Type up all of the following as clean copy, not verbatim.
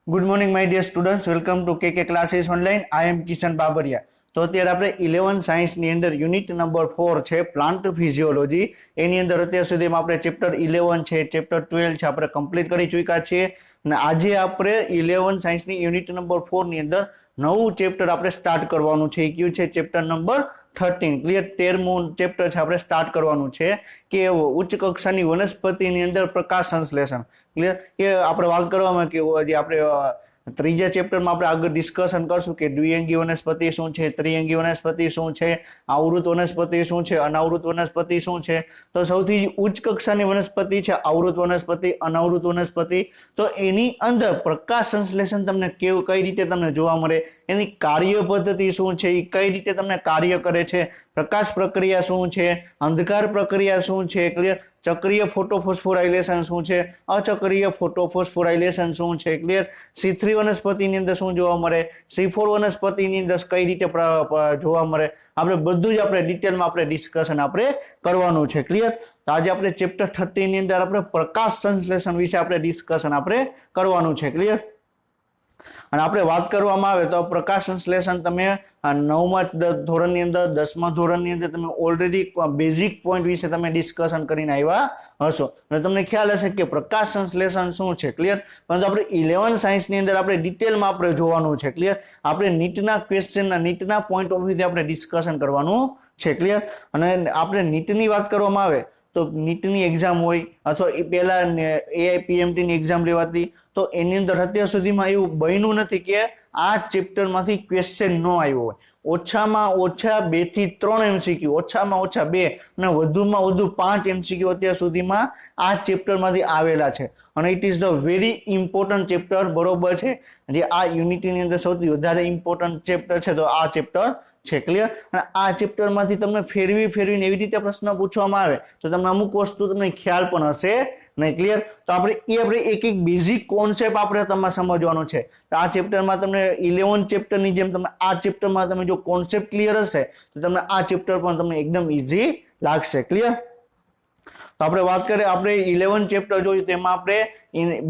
Good morning my dear students, welcome to K classes online. I am Kishan Babariya. તો અત્યારે આપણે 11 સાયન્સની અંદર યુનિટ નંબર 4 છે પ્લાન્ટ ફિઝિયોલોજી. એની અંદર અત્યાર સુધીમાં આપણે ચેપ્ટર 11 છે, ચેપ્ટર 12 છે, આપણે કમ્પ્લીટ કરી ચૂક્યા છીએ. અને આજે આપણે 11 સાયન્સની યુનિટ નંબર 4 ની અંદર નવું ચેપ્ટર આપણે સ્ટાર્ટ કરવાનું છે. એ કયું છે? Chapter number 13. ક્લિયર? 13મું ચેપ્ટર છે આપણે સ્ટાર્ટ કરવાનું છે કે ઉચ્ચ કક્ષાની વનસ્પતિની અંદર પ્રકાશ સંશ્લેષણ. ક્લિયર? કે આપણે વાત કરવામાં કે જે આપણે ત્રીજા ચેપ્ટરમાં આપણે આગળ ડિસ્કશન કરશું કે દ્વિઅંગી વનસ્પતિ શું છે, ત્રિઅંગી વનસ્પતિ શું છે, આવૃત વનસ્પતિ શું છે, અનાવૃત વનસ્પતિ શું છે. તો સૌથી ઉચ્ચ કક્ષાની વનસ્પતિ છે આવૃત વનસ્પતિ, અનાવૃત વનસ્પતિ. તો એની અંદર પ્રકાશ સંશ્લેષણ તમને કઈ રીતે તમને જોવા મળે, એની કાર્ય પદ્ધતિ શું છે, એ કઈ રીતે તમને કાર્ય કરે છે, પ્રકાશ પ્રક્રિયા શું છે, અંધકાર પ્રક્રિયા શું છે, ક્લિયર, ચક્રીય ફોટોફોસ્ફોરાઇલેશન શું છે, અચક્રીય ફોટોફોસ્ફોરાઇલેશન શું છે, ક્લિયર, C3 વનસ્પતિની અંદર શું જોવા મળે, C4 વનસ્પતિની અંદર કઈ રીતે જોવા મળે, આપણે બધું જ આપણે ડિટેલમાં આપણે ડિસ્કશન આપણે કરવાનું છે. ક્લિયર? તો આજે આપણે ચેપ્ટર 13 ની અંદર આપણે પ્રકાશ સંશ્લેષણ વિશે આપણે ડિસ્કશન આપણે કરવાનું છે. ક્લિયર? અને આપણે વાત કરવામાં આવે તો પ્રકાશ સંશ્લેષણ તમે 9મા ધોરણની અંદર, 10મા ધોરણની અંદર તમે ઓલરેડી બેઝિક પોઈન્ટ વિશે તમે ડિસ્કશન કરીને આવ્યા હશો અને તમને ખ્યાલ હશે કે પ્રકાશ સંશ્લેષણ શું છે. ક્લિયર? પરંતુ આપણે 11 સાયન્સની અંદર આપણે ડિટેલમાં આપણે જોવાનું છે. ક્લિયર? આપણે નીટના ક્વેશ્ચનના, નીટના પોઈન્ટ ઓફ વ્યૂથી આપણે ડિસ્કશન કરવાનું છે. ક્લિયર? અને આપણે નીટની વાત કરવામાં આવે તો નીટની એક્ઝામ હોય અથવા એ પહેલા AIPMTની એક્ઝામ લેવાતી, તો એની અંદર અત્યાર સુધીમાં એવું બન્યું નથી કે આ ચેપ્ટરમાંથી ક્વેશ્ચન ન આવ્યો હોય. ઓછામાં ઓછા 2 થી 3 MCQ, ઓછામાં ઓછા 2 અને વધુમાં વધુ 5 MCQ અત્યાર સુધીમાં આ ચેપ્ટરમાંથી આવેલા છે. અને it is the very important chapter, બરોબર છે, જે આ યુનિટની અંદર સૌથી વધારે ઇમ્પોર્ટન્ટ ચેપ્ટર છે તો આ ચેપ્ટર છે. ક્લિયર? અને આ ચેપ્ટરમાંથી તમને ફેરવીને એવી રીતે પ્રશ્ન પૂછવામાં આવે તો તમને અમુક વસ્તુ તમને ખ્યાલ પણ હશે નહીં. ક્લિયર? તો આપણે એક બેઝિક કોન્સેપ્ટ આપણે તમારે સમજવાનો છે. તો આ ચેપ્ટરમાં તમને 11 ચેપ્ટરની જેમ તમે આ ચેપ્ટરમાં તમે જો કોન્સેપ્ટ ક્લિયર હશે તો તમને આ ચેપ્ટર પણ તમને એકદમ ઈઝી લાગશે. ક્લિયર? તો આપણે વાત કરીએ, આપણે 11 ચેપ્ટર જોયું તેમાં આપણે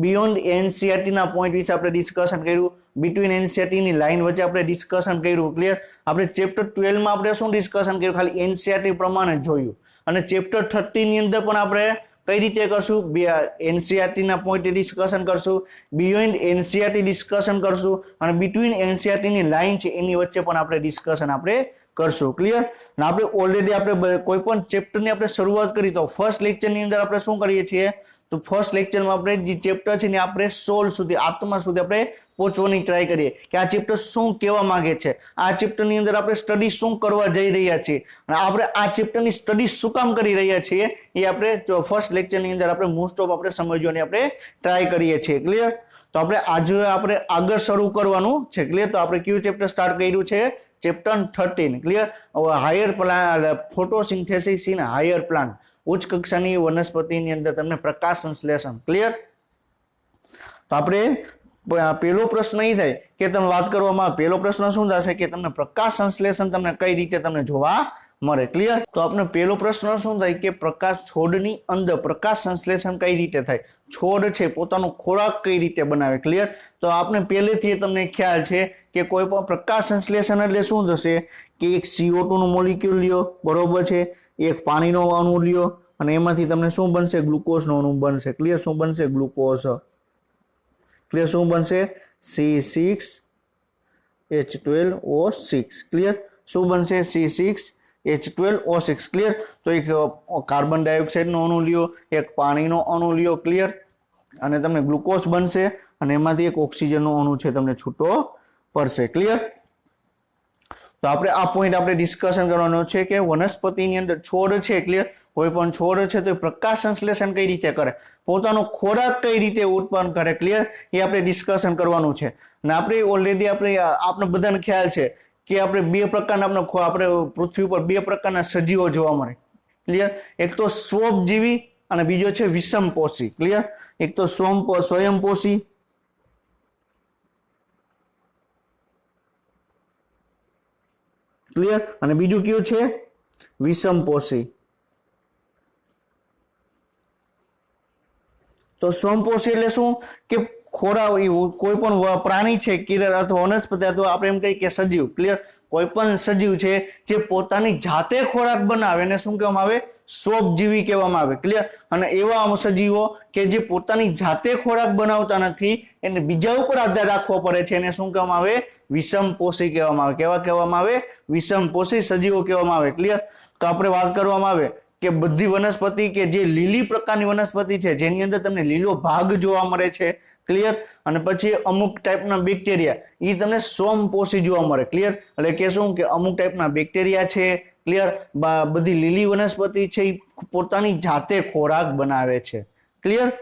બિયોન્ડ NCERT ના પોઈન્ટ વિશે આપણે ડિસ્કશન કર્યું, બિટવીન NCERT ની લાઈન વચ્ચે આપણે ડિસ્કશન કર્યું. ક્લિયર? આપણે ચેપ્ટર 12 માં આપણે શું ડિસ્કશન કર્યું? ખાલી NCERT પ્રમાણે જોયું. અને ચેપ્ટર 13 ની અંદર પણ આપણે કઈ રીતે કરશું? NCERT ના પોઈન્ટ ડિસ્કશન કરશું, બિયોન્ડ NCERT ડિસ્કશન કરશું અને બિટવીન NCERT ની લાઈન છે એની વચ્ચે પણ આપણે ડિસ્કશન આપણે કરશું. ક્લિયર? અને આપણે ઓલરેડી આપણે કોઈ પણ ચેપ્ટરની આપણે શરૂઆત કરી તો ફર્સ્ટ લેક્ચરની અંદર આપણે શું કરીએ છીએ? તો ફર્સ્ટ લેક્ચરમાં આપણે જે ચેપ્ટર છે ને આપણે 16 સુધી, આત્મા સુધી આપણે પહોંચવાની ટ્રાય કરીએ કે આ ચેપ્ટર શું કહેવા માંગે છે, આ ચેપ્ટરની અંદર આપણે સ્ટડી શું કરવા જઈ રહ્યા છીએ અને આપણે આ ચેપ્ટરની સ્ટડી શું કામ કરી રહ્યા છીએ એ આપણે ફર્સ્ટ લેક્ચરની અંદર આપણે મોસ્ટ ઓફ આપણે સમજવાની આપણે ટ્રાય કરીએ છીએ. ક્લિયર? તો આપણે આજે આપણે આગળ શરૂ કરવાનું છે. ક્લિયર? તો આપણે કયું ચેપ્ટર સ્ટાર્ટ કર્યું છે? Chapter 13. Clear? Higher plant, photosynthesis in higher plant, ઉચ્ચ કક્ષાની વનસ્પતિની અંદર તમને પ્રકાશ સંશ્લેષણ. ક્લિયર? તો આપણે પહેલો પ્રશ્ન એ થાય કે તમે વાત કરવામાં, પહેલો પ્રશ્ન શું થશે કે તમને પ્રકાશ સંશ્લેષણ તમને કઈ રીતે તમને જોવા મળે. ક્લિયર? તો આપણે પહેલો પ્રશ્ન શું થાય કે પ્રકાશ, છોડની અંદર પ્રકાશ સંશ્લેષણ કઈ રીતે થાય, છોડ છે પોતાનો ખોરાક કઈ રીતે બનાવે. ક્લિયર? તો આપણે પહેલેથી તમને ખ્યાલ છે કે કોઈ પણ પ્રકાશ સંશ્લેષણ એટલે શું થશે કે એક CO2 નું મોલિક્યુલ લ્યો, બરોબર છે, એક પાણીનો અણુ લ્યો અને એમાંથી તમને શું બનશે? ગ્લુકોઝનો અણુ બનશે. ક્લિયર? શું બનશે? ગ્લુકોઝ. ક્લિયર? શું બનશે? C6H12O6. ક્લિયર? શું બનશે? C6H12O6. ક્લિયર? તો એક કાર્બન ડાયોક્સાઇડનો અણુ લ્યો, એક પાણીનો અણુ લ્યો. ક્લિયર? અને તમને ગ્લુકોઝ બનશે અને એમાંથી એક ઓક્સિજનનો અણુ છે તમને છૂટો પડશે. ક્લિયર? તો આપણે આ પોઈન્ટ આપણે ડિસ્કશન કરવાનો છે કે વનસ્પતિની અંદર છોડ છે. ક્લિયર? કોઈ પણ છોડ છે તો પ્રકાશ સંશ્લેષણ કઈ રીતે કરે, પોતાનો ખોરાક કઈ રીતે ઉત્પન્ન કરે. ક્લિયર? એ આપણે ડિસ્કશન કરવાનું છે. અને આપણે ઓલરેડી આપણે બધાને ખ્યાલ છે કે આપણે બે પ્રકારના આપણે પૃથ્વી ઉપર બે પ્રકારના સજીવો જોવા મળે. ક્લિયર? એક તો સ્વજીવી અને બીજો છે વિષમપોષી. ક્લિયર? એક તો સ્વયંપોષી, ક્લિયર, અને બીજું કયું છે? વિષમપોષી. તો સ્વયંપોષી એટલે શું કે ખોરાક કોઈ પણ પ્રાણી છે ક્લિયર, અથવા વનસ્પતિ અથવા આપણે એમ કહીએ કે સજીવ, ક્લિયર, કોઈ પણ સજીવ છે જે પોતાની જાતે ખોરાક બનાવે એને શું કહેવામાં આવે? સ્વોપજીવી કહેવામાં આવે, ક્લિયર. અને એવા સજીવો કે જે પોતાની જાતે ખોરાક બનાવતા નથી, એને બીજા ઉપર આધાર રાખવો પડે છે, એને શું કહેવામાં આવે? વિષમપોષી કહેવામાં આવે. કેવા કહેવામાં આવે? વિષમપોષી સજીવો કહેવામાં આવે, ક્લિયર. તો આપણે વાત કરવામાં આવે કે બધી વનસ્પતિ કે જે લીલી પ્રકારની વનસ્પતિ છે જેની અંદર તમને લીલો ભાગ જોવા મળે છે, ક્લિયર. અને પછી અમુક ટાઈપના બેક્ટેરિયા એ તમને સ્વયંપોષી જોવા મળે, ક્લિયર. એટલે કે શું કે અમુક ટાઈપના બેક્ટેરિયા છે, ક્લિયર, બધી લીલી વનસ્પતિ છે એ પોતાની જાતે ખોરાક બનાવે છે, ક્લિયર,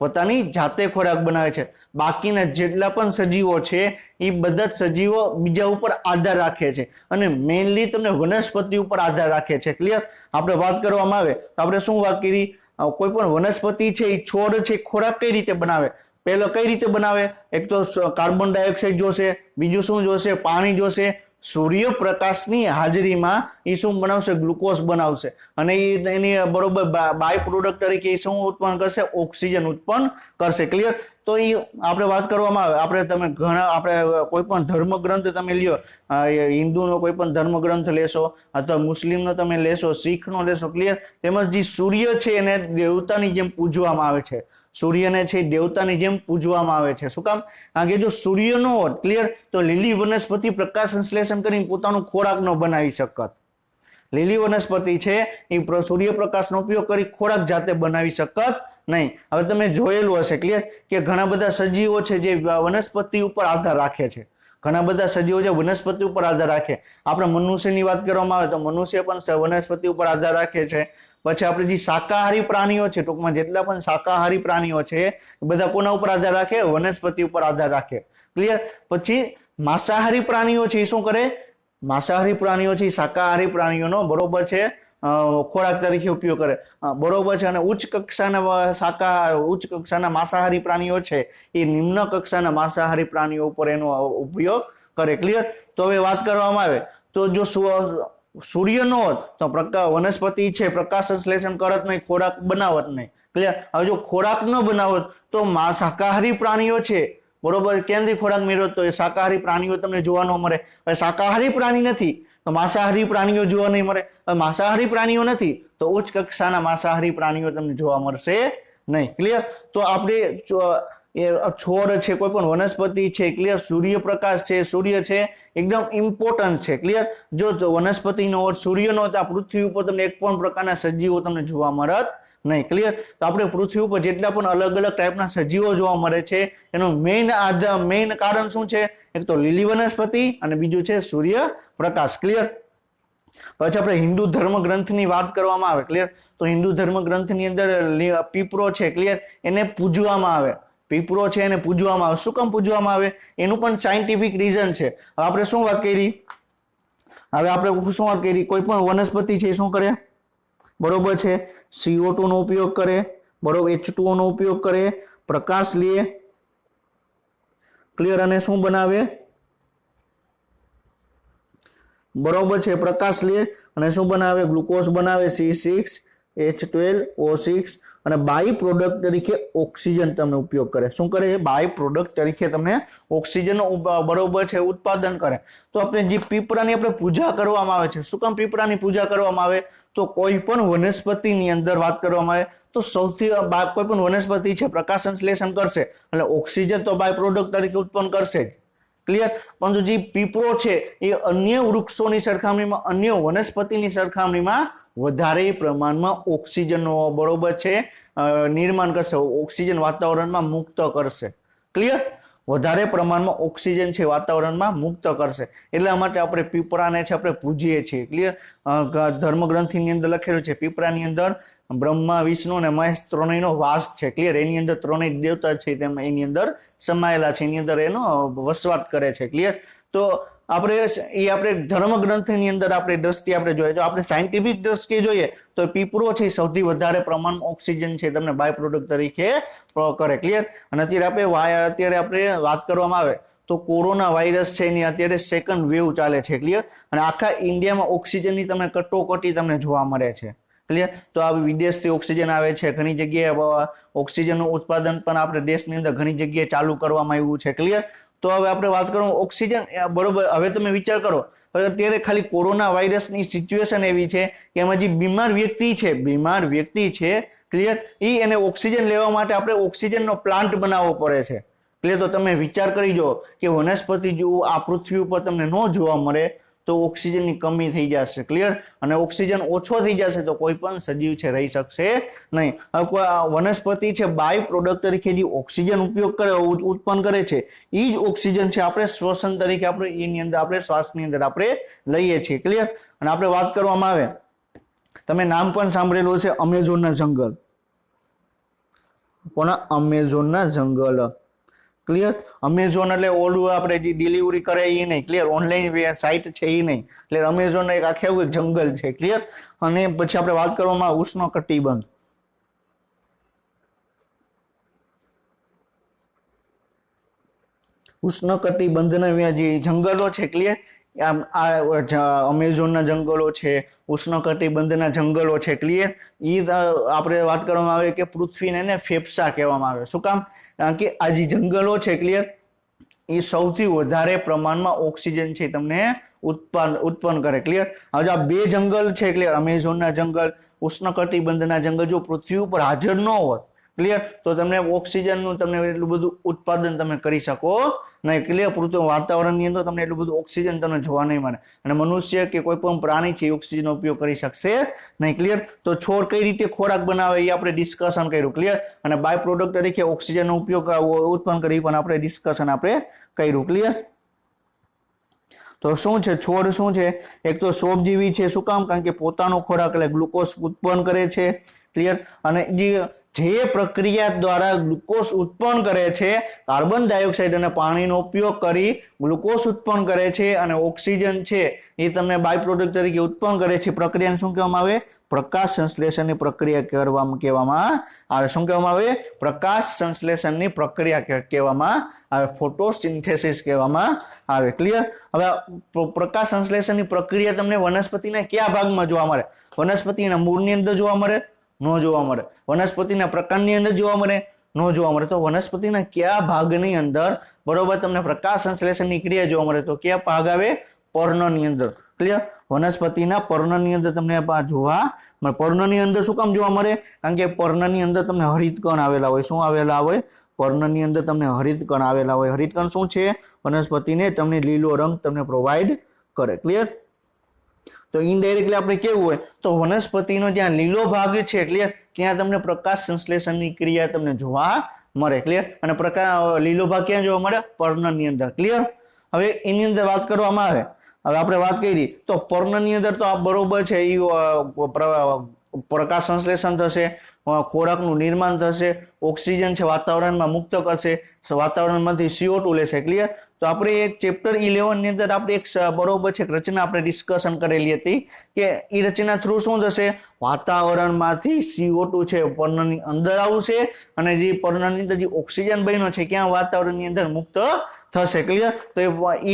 પોતાની જાતે ખોરાક બનાવે છે. બાકીના જેટલા પણ સજીવો છે એ બધા જ સજીવો બીજા ઉપર આધાર રાખે છે, અને મેઇનલી તમને વનસ્પતિ ઉપર આધાર રાખે છે, ક્લિયર. આપણે વાત કરવામાં આવે તો આપણે શું વાત કરી? કોઈ પણ વનસ્પતિ છે એ છોડ છે ખોરાક કઈ રીતે બનાવે? પહેલો કઈ રીતે બનાવે? એક તો કાર્બન ડાયોક્સાઇડ જોશે, બીજું શું જોશે? પાણી જોશે. સૂર્યપ્રકાશની હાજરીમાં એ શું બનાવશે? ગ્લુકોઝ બનાવશે, અને એની બરોબર બાય પ્રોડક્ટ તરીકે શું ઉત્પન્ન કરશે? ઓક્સિજન ઉત્પન્ન કરશે, ક્લિયર. તો એ આપણે વાત કરવામાં આવે, આપણે તમે ઘણા આપણે કોઈ પણ ધર્મગ્રંથ તમે લ્યો, હિન્દુનો કોઈ પણ ધર્મગ્રંથ લેશો અથવા મુસ્લિમનો તમે લેશો, શીખનો લેશો, ક્લિયર. તેમજ જે સૂર્ય છે એને દેવતાની જેમ પૂજવામાં આવે છે. સૂર્યને છે દેવતાની જેમ પૂજવામાં આવે છે. શું કામ? કારણ કે જો સૂર્ય ન હોત, ક્લિયર, તો લીલી વનસ્પતિ પ્રકાશ સંશ્લેષણ કરીને પોતાનું ખોરાક ન બનાવી શકત. લીલી વનસ્પતિ છે એ સૂર્યપ્રકાશનો ઉપયોગ કરી ખોરાક જાતે બનાવી શકત નહીં. હવે તમે જોયેલું હશે, ક્લિયર, કે ઘણા બધા સજીવો છે જે વનસ્પતિ ઉપર આધાર રાખે છે. ઘણા બધા સજીવો જે વનસ્પતિ ઉપર આધાર રાખે. આપણે મનુષ્યની વાત કરવામાં આવે તો મનુષ્ય પણ વનસ્પતિ ઉપર આધાર રાખે છે. પછી આપણે જે શાકાહારી પ્રાણીઓ છે, ટૂંકમાં જેટલા પણ શાકાહારી પ્રાણીઓ છે એ બધા કોના ઉપર આધાર રાખે? વનસ્પતિ ઉપર આધાર રાખે, ક્લિયર. પછી માંસાહારી પ્રાણીઓ છે એ શું કરે? માંસાહારી પ્રાણીઓ છે શાકાહારી પ્રાણીઓનો બરોબર છે ખોરાક તરીકે ઉપયોગ કરે, બરોબર છે. અને ઉચ્ચ કક્ષાના માંસાહારી પ્રાણીઓ છે એ નિમ્ન કક્ષાના માંસાહારી પ્રાણીઓ ઉપર એનો ઉપયોગ કરે, ક્લિયર. તો હવે વાત કરવામાં આવે તો જો સૂર્ય નો હોત તો વનસ્પતિ છે પ્રકાશ સંશ્લેષણ કરત નહીં, ખોરાક બનાવત નહીં, ક્લિયર. હવે જો ખોરાક ન બનાવત તો શાકાહારી પ્રાણીઓ છે બરોબર ક્યાંથી ખોરાક મેળવત? તો એ શાકાહારી પ્રાણીઓ તમને જોવા ન મળે. હવે શાકાહારી પ્રાણી નથી તો માંસાહારી પ્રાણીઓ જોવા નહીં મળે. હવે માંસાહારી પ્રાણીઓ નથી તો ઉચ્ચ કક્ષાના માંસાહારી પ્રાણીઓ તમને જોવા મળશે નહીં, ક્લિયર. તો આપણે છોડ છે, કોઈ પણ વનસ્પતિ છે, ક્લિયર, સૂર્યપ્રકાશ છે, સૂર્ય છે એકદમ ઇમ્પોર્ટન્ટ છે, ક્લિયર. જો વનસ્પતિનો સૂર્યનો આ પૃથ્વી ઉપર તમને એક પણ પ્રકારના સજીવો તમને જોવા મળત નહીં, ક્લિયર. તો આપણે પૃથ્વી ઉપર જેટલા પણ અલગ અલગ ટાઈપના સજીવો જોવા મળે છે એનું મેઇન કારણ શું છે? એક તો લીલી વનસ્પતિ અને બીજું છે સૂર્યપ્રકાશ, ક્લિયર. પછી આપણે હિન્દુ ધર્મ ગ્રંથની વાત કરવામાં આવે, ક્લિયર, તો હિન્દુ ધર્મ ગ્રંથની અંદર પીપળો છે, ક્લિયર, એને પૂજવામાં આવે. પીપળો છે એને પૂજવામાં આવે. શું કામ પૂજવામાં આવે? એનું પણ સાયન્ટિફિક રીઝન છે. હવે આપણે શું વાત કરી? હવે આપણે શું વાત કરી? કોઈ પણ વનસ્પતિ છે શું કરે? બરોબર છે CO2 નો ઉપયોગ કરે, બરોબર, H2O નો ઉપયોગ કરે, પ્રકાશ લે, ક્લિયર, અને શું બનાવે? બરોબર છે પ્રકાશ લે અને શું બનાવે? ગ્લુકોઝ બનાવે, C6H12O6, અને બાય પ્રોડક્ટ તરીકે ઓક્સિજન તમને ઉપયોગ કરે. શું કરે? બાય પ્રોડક્ટ તરીકે તમને ઓક્સિજન બરોબર છે ઉત્પાદન કરે. તો આપણે જે પીપળાની આપણે પૂજા કરવામાં આવે છે. શું કામ પીપળાની પૂજા કરવામાં આવે? તો કોઈ પણ વનસ્પતિની અંદર વાત કરવામાં આવે તો સૌથી કોઈ પણ વનસ્પતિ છે પ્રકાશ સંશ્લેષણ કરશે એટલે ઓક્સિજન તો બાય પ્રોડક્ટ તરીકે ઉત્પન્ન કરશે જ, ક્લિયર. પરંતુ જે પીપળો છે એ અન્ય વૃક્ષોની સરખામણીમાં, અન્ય વનસ્પતિની સરખામણીમાં વધારે પ્રમાણમાં ઓક્સિજનનો બરોબર છે નિર્માણ કરશે, ઓક્સિજન વાતાવરણમાં મુક્ત કરશે, ક્લિયર. વધારે પ્રમાણમાં ઓક્સિજન છે વાતાવરણમાં મુક્ત કરશે. એટલા માટે આપણે પીપળાને છે આપણે પૂજીએ છીએ, ક્લિયર. ધર્મગ્રંથની અંદર લખેલું છે પીપળાની અંદર બ્રહ્મા, વિષ્ણુ અને મહેશ ત્રણેયનો વાસ છે, ક્લિયર. એની અંદર ત્રણેય દેવતા છે તેમ એની અંદર સમાયેલા છે, એની અંદર એનો વસવાટ કરે છે, ક્લિયર. તો આપણે ધર્મગ્રંથની અંદર આપણે દ્રષ્ટિએ આપણે જોઈએ, જો આપણે સાયન્ટિફિક દ્રષ્ટિએ જોઈએ તો પીપળો છે સૌથી વધારે પ્રમાણમાં ઓક્સિજન છે તમને બાય પ્રોડક્ટ તરીકે કરે, ક્લિયર. અને અત્યારે આપણે વાત કરવામાં આવે તો કોરોના વાયરસ છે એની અત્યારે સેકન્ડ વેવ ચાલે છે, ક્લિયર. અને આખા ઇન્ડિયામાં ઓક્સિજનની તમને કટોકટી તમને જોવા મળે છે, ક્લિયર? તો આ વિદેશથી ઓક્સિજન આવે છે, ઘણી જગ્યાએ ઓક્સિજનનું ઉત્પાદન પણ આપણે દેશની અંદર ઘણી જગ્યાએ ચાલુ કરવામાં આવ્યું છે. ક્લિયર? તો હવે આપણે વાત કરું ઓક્સિજન, બરોબર. હવે તમે વિચાર કરો, અત્યારે ખાલી કોરોના વાયરસની સિચ્યુએશન એવી છે કે એમાં જે બીમાર વ્યક્તિ છે, ક્લિયર, એને ઓક્સિજન લેવા માટે આપણે ઓક્સિજનનો પ્લાન્ટ બનાવવો પડે છે. ક્લિયર? તો તમે વિચાર કરી જો કે વનસ્પતિ જો આ પૃથ્વી ઉપર તમને ન જોવા મળે તો ઓક્સિજનની કમી થઈ જશે. ક્લિયર? અને ઓક્સિજન ઓછો થઈ જશે તો કોઈ પણ સજીવ છે રહી શકશે નહીં. વનસ્પતિ છે બાય પ્રોડક્ટ તરીકે જે ઓક્સિજન ઉત્પન્ન કરે છે એ જ ઓક્સિજન છે આપણે શ્વસન તરીકે આપણે એની અંદર આપણે શ્વાસની અંદર આપણે લઈએ છીએ. ક્લિયર? અને આપણે વાત કરવામાં આવે, તમે નામ પણ સાંભળેલું છે અમેઝોનના જંગલ. કોના? અમેઝોનના જંગલ. ક્લિયર? અમેઝોન એટલે ઓલું આપણે જે ડિલિવરી કરે એ નહીં. ક્લિયર? ઓનલાઈન સાઇટ છે એ નહીં. એટલે અમેઝોન એક આખે એક જંગલ છે. ક્લિયર? અને પછી આપણે વાત કરવામાં ઉષ્ણકટિબંધ. ઉષ્ણકટિબંધના જે જંગલો છે, ક્લિયર, અમેઝોનના જંગલો છે, ઉષ્ણકટિબંધના જંગલો છે, ક્લિયર, એ આપણે વાત કરવામાં આવે કે પૃથ્વીને એને ફેફસા કહેવામાં આવે. શું કામ? કારણ કે આ જે જંગલો છે, ક્લિયર, એ સૌથી વધારે પ્રમાણમાં ઓક્સિજન છે તમને ઉત્પન્ન કરે. ક્લિયર? હવે આ બે જંગલ છે, ક્લિયર, અમેઝોનના જંગલ, ઉષ્ણકટિબંધના જંગલ જો પૃથ્વી ઉપર હાજર ન હોત, ક્લિયર, તો તમને ઓક્સિજનનું તમને એટલું બધું ઉત્પાદન તમે કરી શકો નહીં. ક્લિયર? પૃથ્વી વાતાવરણની અંદર તમને એટલું બધું ઓક્સિજન તમને જોવા નહીં મળે અને મનુષ્ય કે કોઈ પણ પ્રાણી છે એ ઓક્સિજનનો ઉપયોગ કરી શકશે નહીં. ક્લિયર? તો છોડ કઈ રીતે ખોરાક બનાવે એ આપણે ડિસ્કશન કર્યું. ક્લિયર? અને બાય પ્રોડક્ટ તરીકે ઓક્સિજનનો ઉપયોગ ઉત્પન્ન કરી પણ આપણે ડિસ્કશન આપણે કર્યું. ક્લિયર? તો શું છે છોડ? શું છે? એક તો સોપજીવી છે. શું કામ? કારણ કે પોતાનો ખોરાક એટલે ગ્લુકોઝ ઉત્પન્ન કરે છે. ક્લિયર? અને જે પ્રક્રિયા દ્વારા ગ્લુકોઝ ઉત્પન્ન કરે છે, કાર્બન ડાયોક્સાઇડ અને પાણીનો ઉપયોગ કરી ગ્લુકોઝ ઉત્પન્ન કરે છે અને ઓક્સિજન છે એ તમને બાય પ્રોડક્ટ તરીકે ઉત્પન્ન કરે છે. પ્રક્રિયાને શું કહેવામાં આવે? પ્રકાશ સંશ્લેષણની પ્રક્રિયા કહેવામાં આવે. શું કહેવામાં આવે? પ્રકાશ સંશ્લેષણની પ્રક્રિયા કહેવામાં આવે. ફોટોસિન્થેસિસ કહેવામાં આવે. ક્લિયર? હવે પ્રકાશ સંશ્લેષણની પ્રક્રિયા તમને વનસ્પતિના કયા ભાગમાં જોવા મળે? વનસ્પતિના મૂળની અંદર જોવા મળે? ન જોવા મળે. વનસ્પતિના પ્રકાંડની અંદર જોવા મળે? ન જોવા મળે. તો વનસ્પતિના કયા ભાગની અંદર, બરોબર, તમને પ્રકાશ સંશ્લેષણની ક્રિયા જોવા મળે? તો કયા ભાગ આવે? પર્ણની અંદર. ક્લિયર? વનસ્પતિના પર્ણની અંદર તમને જોવા મળે. પર્ણની અંદર શું કામ જોવા મળે? કારણ કે પર્ણની અંદર તમને હરિતકણ આવેલા હોય. શું આવેલા હોય? પર્ણની અંદર તમને હરિતકણ આવેલા હોય. હરિતકણ શું છે? વનસ્પતિને તમને લીલો રંગ તમને પ્રોવાઈડ કરે. ક્લિયર? તો ઇનડાયરેક્ટલી આપણે કેવું હોય તો વનસ્પતિનો જ્યાં લીલો ભાગ છે, ક્લિયર, ત્યાં તમને પ્રકાશ સંશ્લેષણની ક્રિયા તમને જોવા મળે. ક્લિયર? અને લીલો ભાગ ક્યાં જોવા મળે? પર્ણની અંદર. ક્લિયર? હવે એની અંદર વાત કરવામાં આવે, હવે આપણે વાત કરી તો પર્ણની અંદર તો આ બરોબર છે, એ પ્રકાશ સંશ્લેષણ થશે, ખોરાકનું નિર્માણ થશે, ઓક્સિજન છે વાતાવરણમાં મુક્ત કરશે, વાતાવરણમાંથી CO2 લેશે. ક્લિયર? તો આપણે એક ચેપ્ટર 11 ની અંદર આપણે એક બરોબર છે રચના આપણે ડિસ્કશન કરેલી હતી કે એ રચના થ્રુ શું થશે? વાતાવરણમાંથી CO2 છે પર્ણની અંદર આવશે અને જે પર્ણની અંદર જે ઓક્સિજન બન્યો છે ક્યાં? વાતાવરણની અંદર મુક્ત થશે. ક્લિયર? તો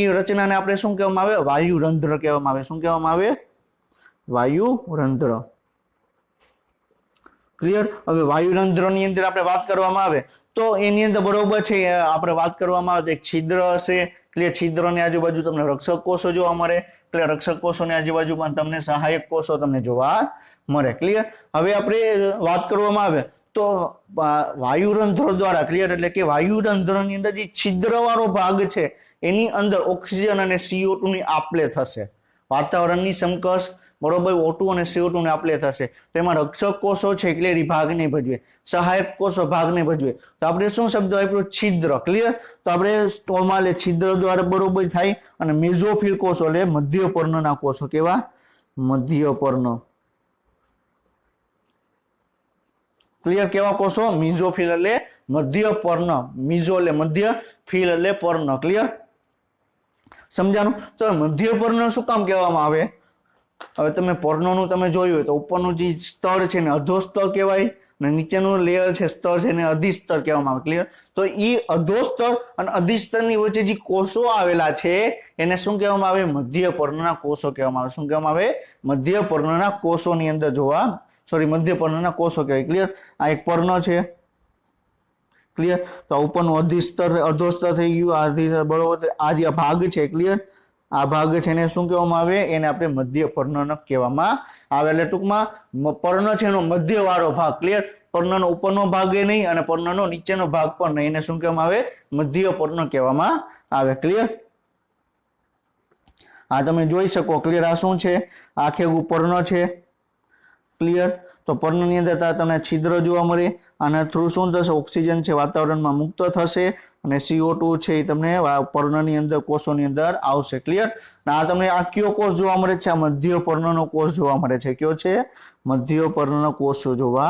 એ રચનાને આપણે શું કહેવામાં આવે? વાયુરંધ્ર કહેવામાં આવે. શું કહેવામાં આવે? વાયુરંધ્ર. ક્લિયર? હવે વાયુરંધ્રની અંદર આપણે વાત કરવામાં આવે તો એની અંદર બરોબર છે આપણે વાત કરવામાં આવે તો એક છિદ્ર હશે. ક્લિયર? છિદ્રની આજુબાજુ તમને રક્ષક કોષો જોવા મળે. ક્લિયર? રક્ષક કોષોની આજુબાજુ પણ તમને સહાયક કોષો તમને જોવા મળે. ક્લિયર? હવે આપણે વાત કરવામાં આવે તો વાયુરંધ્ર દ્વારા, ક્લિયર, એટલે કે વાયુરંધ્રની અંદર જે છિદ્રવાળો ભાગ છે એની અંદર ઓક્સિજન અને CO2 ની આપલે થશે. વાતાવરણની સમકક્ષ, બરોબર, O2 અને CO2 ને આપલે થશે. તો એમાં રક્ષક કોષો છે, ક્લિયર, એ ભાગ નહીં ભજવે. સહાયક કોષો ભાગ નહીં ભજવે. તો આપણે શું શબ્દ આપ્યો? છિદ્ર. ક્લિયર? તો આપણે સ્ટોમા લે છિદ્ર દ્વારા બરોબર થાય અને મેઝોફિલ કોષો લે મધ્ય પર્ણના કોષો. કેવા? મધ્ય પર્ણ. ક્લિયર? કેવા કોષો? મિઝોફિલ એટલે મધ્ય પર્ણ. મિઝો એટલે મધ્ય, ફિલ એટલે પર્ણ. ક્લિયર? સમજાનું? તો મધ્ય પર્ણ શું કામ કહેવામાં આવે? હવે તમે પર્ણનું તમે જોયું હોય તો ઉપરનું જે સ્તર છે ને અધોસ્તર કહેવાય અને નીચેનું લેયર છે સ્તર છે ને અધિસ્તર કહેવામાં આવે. ક્લિયર? તો એ અધોસ્તર અને અધિસ્તરની વચ્ચે જે કોષો આવેલા છે એને શું કહેવામાં આવે? મધ્ય પર્ણના કોષો કહેવામાં આવે. શું કહેવામાં આવે? મધ્ય પર્ણના કોષોની અંદર જોવા सॉरी मध्य पर्णना कोषो कहेवाय। क्लियर? आ एक पर्ण छे। क्लियर? तो उपरनो अधिस्तर अधोस्तर थई गयुं, आ बरोबर आ जे भाग छे। क्लियर? आ भाग छे ने शुं कहेवामां आवे? एने आपणे मध्य पर्णनक कहेवामां आवे। એટલે ટૂંકમાં પર્ણ છે એનો મધ્યવાળો ભાગ। ક્લિયર? પર્ણનો ઉપરનો ભાગ એ નહીં અને પર્ણનો નીચેનો ભાગ પણ નહીં, એને શું કહેવામાં આવે? મધ્ય પર્ણ કહેવામાં આવે। ક્લિયર? આ તમે જોઈ શકો। ક્લિયર? આ શું છે? આખે પર્ણ છે। ક્લિયર? तो पर्णनी अंदर तमने छिद्र जोवा मळे, आना थ्रू शुं थशे? ऑक्सिजन छे वातावरणमां मुक्त थशे अने CO2 छे ए तमने पर्णनी अंदर कोषोनी अंदर आवशे। क्लियर? आ तमने आ कयो कोष जोवा मळे छे? आ मध्य पर्णनो कोष जोवा मळे छे। कयो छे? मध्य पर्णनो कोष जोवा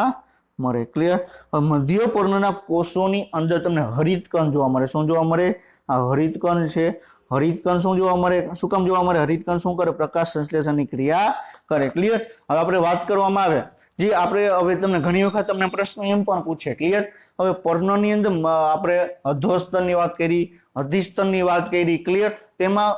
मळे। क्लियर? मध्य पर्णना कोषोनी अंदर तमने हरितकण जोवा मळे। शुं जोवा मळे? आ हरितकण छे। हरितकण शुं जोवा मळे? शुं काम जोवा मळे? हरितकण शुं करे? प्रकाश संश्लेषणनी क्रिया करे। क्लियर? हवे आपणे वात करवामां आवे जी आपणे हवे तमने घणी वखत तमने प्रश्न एम पण पूछे। क्लियर? हवे पर्णनी अंदर आपणे अधोस्तरनी वात करी, अधिस्तरनी वात करी। क्लियर? तेमां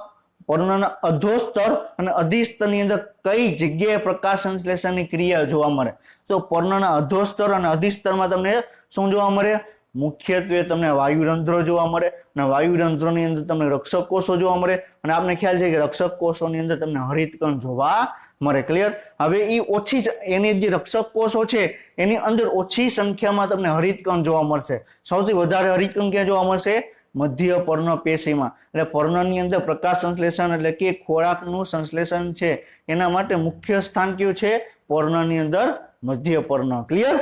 पर्णना अधोस्तर अने अधिस्तरनी अंदर कई जग्याए प्रकाश संश्लेषणनी क्रिया जोवा मळे? तो पर्णना अधोस्तर अने अधिस्तरमां तमने शुं जोवा मळे? मुख्यत्वे तमने वायुरंध्र जोवा मळे अने वायुरंध्रनी अंदर तमने रक्षक कोषो जोवा मळे अने आपने ख्याल छे के रक्षक कोषोनी अंदर तमने हरितकण जोवा मळे। क्लियर? हवे ई ओછી एनी जे रक्षक कोषो छे एनी अंदर ओછી संख्यामां तमने हरितकण जोवा मळशे। सौथी वधारे हरितकण क्यां जोवा मळशे? मध्य पर्ण पेशीमां। એટલે પર્ણની અંદર પ્રકાશ સંશ્લેષણ એટલે કે ખોરાકનું સંશ્લેષણ છે એના માટે મુખ્ય સ્થાન કયું છે? પર્ણની અંદર મધ્ય પર્ણ। ક્લિયર?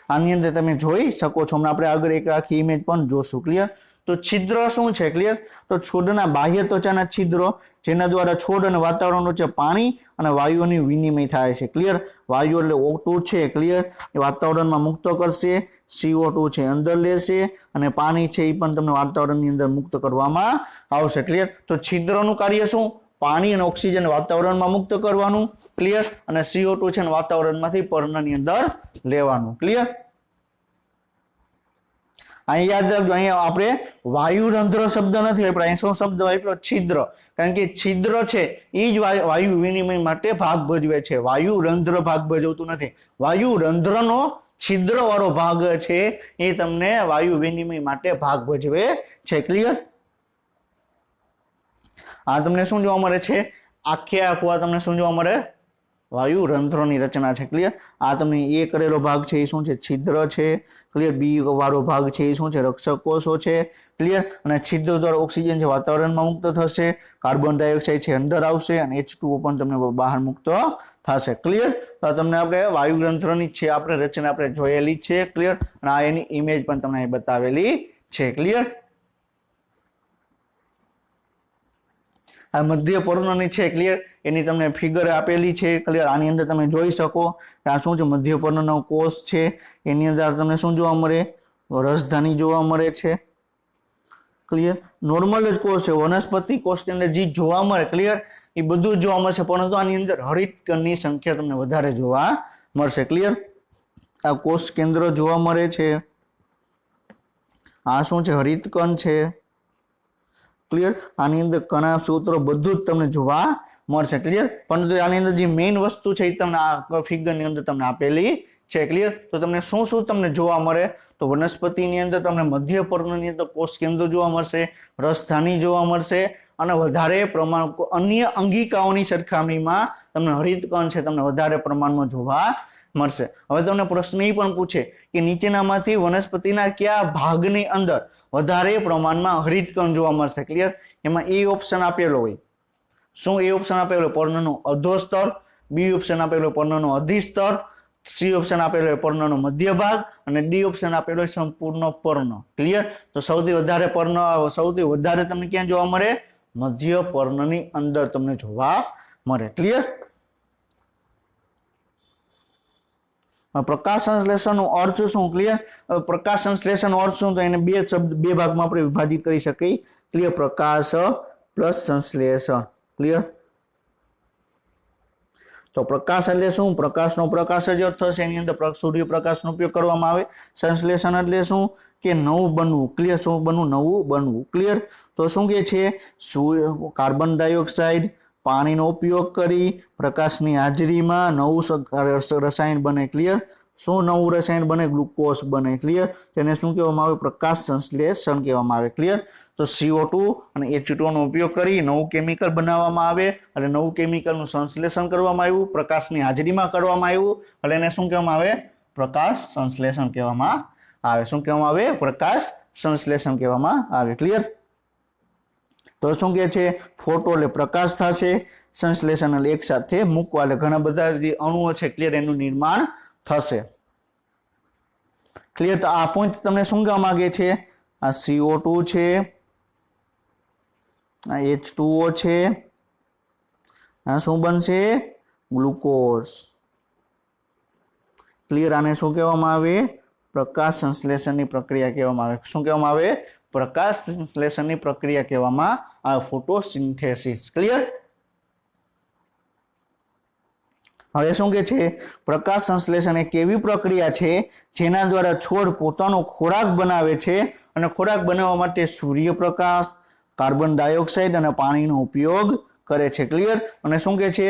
આની અંદર તમે જોઈ શકો છો। હમણાં આપણે આગળ એક આખી ઇમેજ પણ જોશું। ક્લિયર? તો છિદ્ર શું છે? ક્લિયર? તો છોડના બાહ્ય ત્વચાના છિદ્રો જેના દ્વારા છોડ અને વાતાવરણ વચ્ચે પાણી અને વાયુઓની વિનિમય થાય છે। ક્લિયર? વાયુ એટલે O2 છે। ક્લિયર? એ વાતાવરણમાં મુક્ત કરશે, CO2 છે અંદર લેશે અને પાણી છે એ પણ તમને વાતાવરણની અંદર મુક્ત કરવામાં આવશે। ક્લિયર? તો છિદ્રનું કાર્ય શું? પાણી અને ઓક્સિજન વાતાવરણમાં મુક્ત કરવાનું। ક્લિયર? અને CO2 છે વાતાવરણમાંથી પર્ણની અંદર લેવાનું। ક્લિયર? અહીં યાદ રાખજો, અહીંયા આપણે વાયુરંધ્ર શબ્દ નથી વાપર્યો, અહીં શું શબ્દ વાપર્યો? છિદ્ર। કારણ કે છિદ્ર છે એ જ વાયુ વિનિમય માટે ભાગ ભજવે છે, વાયુરંધ્ર ભાગ ભજવતું નથી। વાયુરંધ્રનો છિદ્ર વાળો ભાગ છે એ તમને વાયુ વિનિમય માટે ભાગ ભજવે છે। ક્લિયર? આ તમને શું જોવા મળે છે? આખે આખું આ તમને શું જોવા મળે? વાયુરંધ્રોની રચના છે। ક્લિયર? આ તમને એ કરેલો ભાગ છે એ શું છે? છિદ્ર છે। ક્લિયર? બી વાળો ભાગ છે એ શું છે? રક્ષક કોષો છે। ક્લિયર? અને છિદ્ર દ્વારા ઓક્સિજન છે વાતાવરણમાં મુક્ત થશે, કાર્બન ડાયોક્સાઇડ છે અંદર આવશે અને H2O પણ તમને બહાર મુક્ત થશે। ક્લિયર? તો તમને આપણે વાયુરંધ્રની છે આપણે રચના આપણે જોયેલી છે। ક્લિયર? અને આ એની ઇમેજ પણ તમને અહીં બતાવેલી છે। ક્લિયર? આ મધ્ય પર્ણની છે। ક્લિયર? એની તમને ફિગર આપેલી છે। ક્લિયર? આની અંદર તમે જોઈ શકો કે આ શું છે? મધ્ય પર્ણનો કોષ છે। એની અંદર તમને શું જોવા મળે? રસધાની જોવા મળે છે। ક્લિયર? નોર્મલ જ કોષ છે, વનસ્પતિ કોષની અંદર જે જોવા મળે ક્લિયર એ બધું જ જોવા મળશે, પરંતુ આની અંદર હરિતકણની સંખ્યા તમને વધારે જોવા મળશે। ક્લિયર? આ કોષ કેન્દ્ર જોવા મળે છે। આ શું છે? હરિતકણ છે। ક્લિયર? આની અંદર કણા સૂત્રો બધું જ તમને જોવા મળશે। ક્લિયર? પરંતુ આની અંદર જે મેઇન વસ્તુ છે એ તમને આ ફિગરની અંદર તમને આપેલી છે। ક્લિયર? તો તમને શું શું તમને જોવા મળે? તો વનસ્પતિની અંદર તમને મધ્ય પર્ણની અંદર કોષ કેન્દ્ર જોવા મળશે, રસધાની જોવા મળશે અને વધારે પ્રમાણ અન્ય અંગિકાઓની સરખામણીમાં તમને હરિતકણ છે તમને વધારે પ્રમાણમાં જોવા મળશે। હવે તમને પ્રશ્ન એ પણ પૂછે કે નીચેનામાંથી વનસ્પતિના કયા ભાગની અંદર વધારે પ્રમાણમાં હરિતકણ જોવા મળશે? ક્લિયર? એમાં એ ઓપ્શન આપેલો હોય, શું એ ઓપ્શન આપેલો? પર્ણનો અધોસ્તર, બી ઓપ્શન આપેલો પર્ણનો અધિસ્તર, સી ઓપ્શન આપેલો પર્ણનો મધ્ય ભાગ અને ડી ઓપ્શન આપેલો સંપૂર્ણ પર્ણ। ક્લિયર? તો સૌથી વધારે તમને ક્યાં જોવા મળે? મધ્ય પર્ણની અંદર તમને જોવા મળે। ક્લિયર? પ્રકાશ સંશ્લેષણનો અર્થ શું? ક્લિયર? પ્રકાશ સંશ્લેષણનો અર્થ શું? તો એને બે ભાગમાં આપણે વિભાજિત કરી શકીએ। ક્લિયર? પ્રકાશ પ્લસ સંશ્લેષણ। ક્લિયર? તો પ્રકાશ એટલે શું? પ્રકાશનો પ્રકાશ જ અર્થ છે, એની અંદર સૂર્યપ્રકાશનો ઉપયોગ કરવામાં આવે। સંશ્લેષણ એટલે શું? કે નવું બનવું। ક્લિયર? શું બનવું? નવું બનવું। ક્લિયર? તો શું કે છે? કાર્બન ડાયોક્સાઇડ પાણીનો ઉપયોગ કરી પ્રકાશની હાજરીમાં નવું રસાયણ બને. ક્લિયર? શું નવું રસાયણ બને? ગ્લુકોઝ બને. ક્લિયર? તેને શું કહેવામાં આવે? પ્રકાશ સંશ્લેષણ કહેવામાં આવે. ક્લિયર? તો CO2 અને H2O નો ઉપયોગ કરી નવું કેમિકલ બનાવવામાં આવે અને નવું કેમિકલનું સંશ્લેષણ કરવામાં આવ્યું, પ્રકાશની હાજરીમાં કરવામાં આવ્યું એટલે એને શું કહેવામાં આવે? પ્રકાશ સંશ્લેષણ કહેવામાં આવે. શું કહેવામાં આવે? પ્રકાશ સંશ્લેષણ કહેવામાં આવે. ક્લિયર? તો શું કહે છે? ફોટો એટલે પ્રકાશ થશે, સંશ્લેષણ એટલે એક સાથે મૂકવા એટલે ઘણા બધા જે અણુઓ છે ક્લિયર એનું નિર્માણ થશે. ક્લિયર? તો આ પોઈન્ટ તમને શું કહેવા માંગે છે? આ CO2 છે, આ H2O છે, આ શું બનશે? ગ્લુકોઝ. ક્લિયર? આને શું કહેવામાં આવે? પ્રકાશ સંશ્લેષણની પ્રક્રિયા કહેવામાં આવે. શું કહેવામાં આવે? પ્રકાશ સંશ્લેષણની પ્રક્રિયા કહેવામાં આવે. ફોટોસિન્થેસિસ. ક્લિયર? હવે શું કે છે? પ્રકાશ સંશ્લેષણ એક એવી પ્રક્રિયા છે જેના દ્વારા છોડ પોતાનો ખોરાક બનાવે છે અને ખોરાક બનાવવા માટે સૂર્યપ્રકાશ, કાર્બન ડાયોક્સાઇડ અને પાણીનો ઉપયોગ કરે છે. ક્લિયર? અને શું કે છે?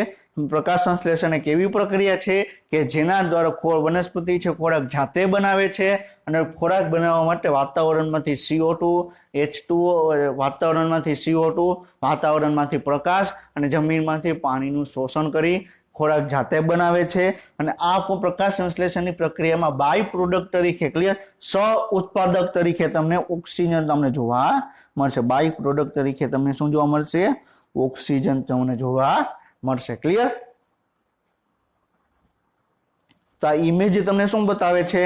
પ્રકાશ સંશ્લેષણ એક એવી પ્રક્રિયા છે કે જેના દ્વારા વનસ્પતિ છે ખોરાક જાતે બનાવે છે અને ખોરાક બનાવવા માટે વાતાવરણમાંથી CO2, H2O, વાતાવરણમાંથી CO2, વાતાવરણમાંથી પ્રકાશ અને જમીનમાંથી પાણીનું શોષણ કરી ખોરાક જાતે બનાવે છે. અને આ પ્રકાશ સંશ્લેષણની પ્રક્રિયામાં બાય પ્રોડક્ટ તરીકે, ક્લિયર, સહ-ઉત્પાદક તરીકે તમને ઓક્સિજન તમને જોવા મળશે. બાય પ્રોડક્ટ તરીકે તમને શું જોવા મળશે? ઓક્સિજન તમને જોવા મળશે. ક્લિયર? તો આ ઇમેજ તમને શું બતાવે છે?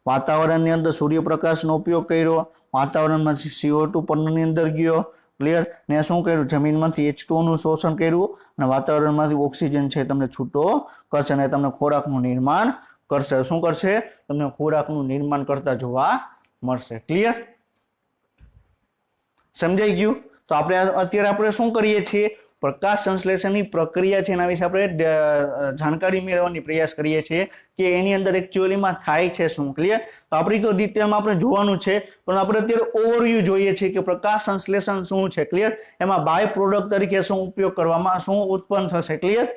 વાતાવરણની અંદર સૂર્યપ્રકાશનો ઉપયોગ કર્યો, વાતાવરણમાંથી CO2 પર્ણની અંદર ગયો. ક્લિયર? ને શું કર્યું? જમીનમાંથી H2O નું શોષણ કર્યું અને વાતાવરણમાંથી ઓક્સિજન છે તમને છૂટો કરશે અને તમને ખોરાકનું નિર્માણ કરશે. શું કરશે? તમને ખોરાકનું નિર્માણ કરતા જોવા મળશે. ક્લિયર? સમજાઈ ગયું? તો અત્યારે આપણે શું કરીએ છીએ? પ્રકાશ સંશ્લેષણની પ્રક્રિયા છે એના વિશે આપણે જાણકારી મેળવવાની પ્રયાસ કરીએ છીએ કે એની અંદર એકચ્યુઅલીમાં થાય છે શું. ક્લિયર? તો આપણી તો ડિટેલમાં આપણે જોવાનું છે પણ આપણે અત્યારે ઓવરવ્યૂ જોઈએ છીએ કે પ્રકાશ સંશ્લેષણ શું છે. ક્લિયર? એમાં બાય પ્રોડક્ટ તરીકે શું ઉપયોગ કરવામાં, શું ઉત્પન્ન થશે. ક્લિયર?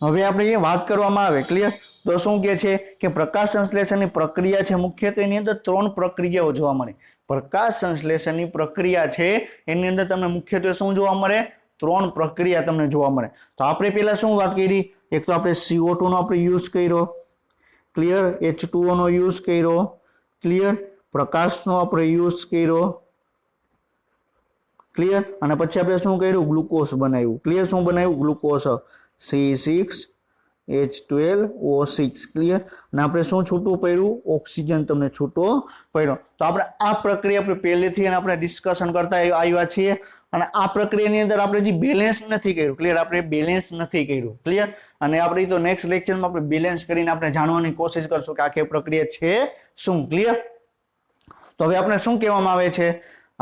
હવે આપણે એ વાત કરવામાં આવે. ક્લિયર? તો શું કહે છે કે પ્રકાશ સંશ્લેષણની પ્રક્રિયા છે મુખ્યત્વે એની અંદર 3 પ્રક્રિયાઓ જોવા મળે. પ્રકાશ સંશ્લેષણની પ્રક્રિયા છે એની અંદર તમને મુખ્યત્વે શું જોવા મળે? 3 પ્રક્રિયા તમને જોવા મળે. તો આપણે પહેલા શું વાત કરી? એક તો આપણે CO2 નો આપણે યુઝ કર્યો. ક્લિયર? H2O નો યુઝ કર્યો. ક્લિયર? પ્રકાશનો આપણે યુઝ કર્યો. ક્લિયર? અને પછી આપણે શું કર્યું? ગ્લુકોઝ બનાવ્યું. ક્લિયર? શું બનાવ્યું? Glucose C6H12O6. ક્લિયર? અને આપણે શું છૂટું પડ્યું? ઓક્સિજન તમને છૂટો પડ્યો. તો આપણે આ પ્રક્રિયા આપણે પહેલેથી આપણે ડિસ્કશન કરતા આવ્યા છીએ અને આ પ્રક્રિયાની અંદર આપણે જે બેલેન્સ નથી કર્યું. ક્લિયર? આપણે બેલેન્સ નથી કર્યું. ક્લિયર? અને આપણે તો નેક્સ્ટ લેક્ચરમાં આપણે બેલેન્સ કરીને આપણે જાણવાની કોશિશ કરશું કે આખી પ્રક્રિયા છે શું. ક્લિયર? તો હવે આપણે શું કહેવામાં આવે છે?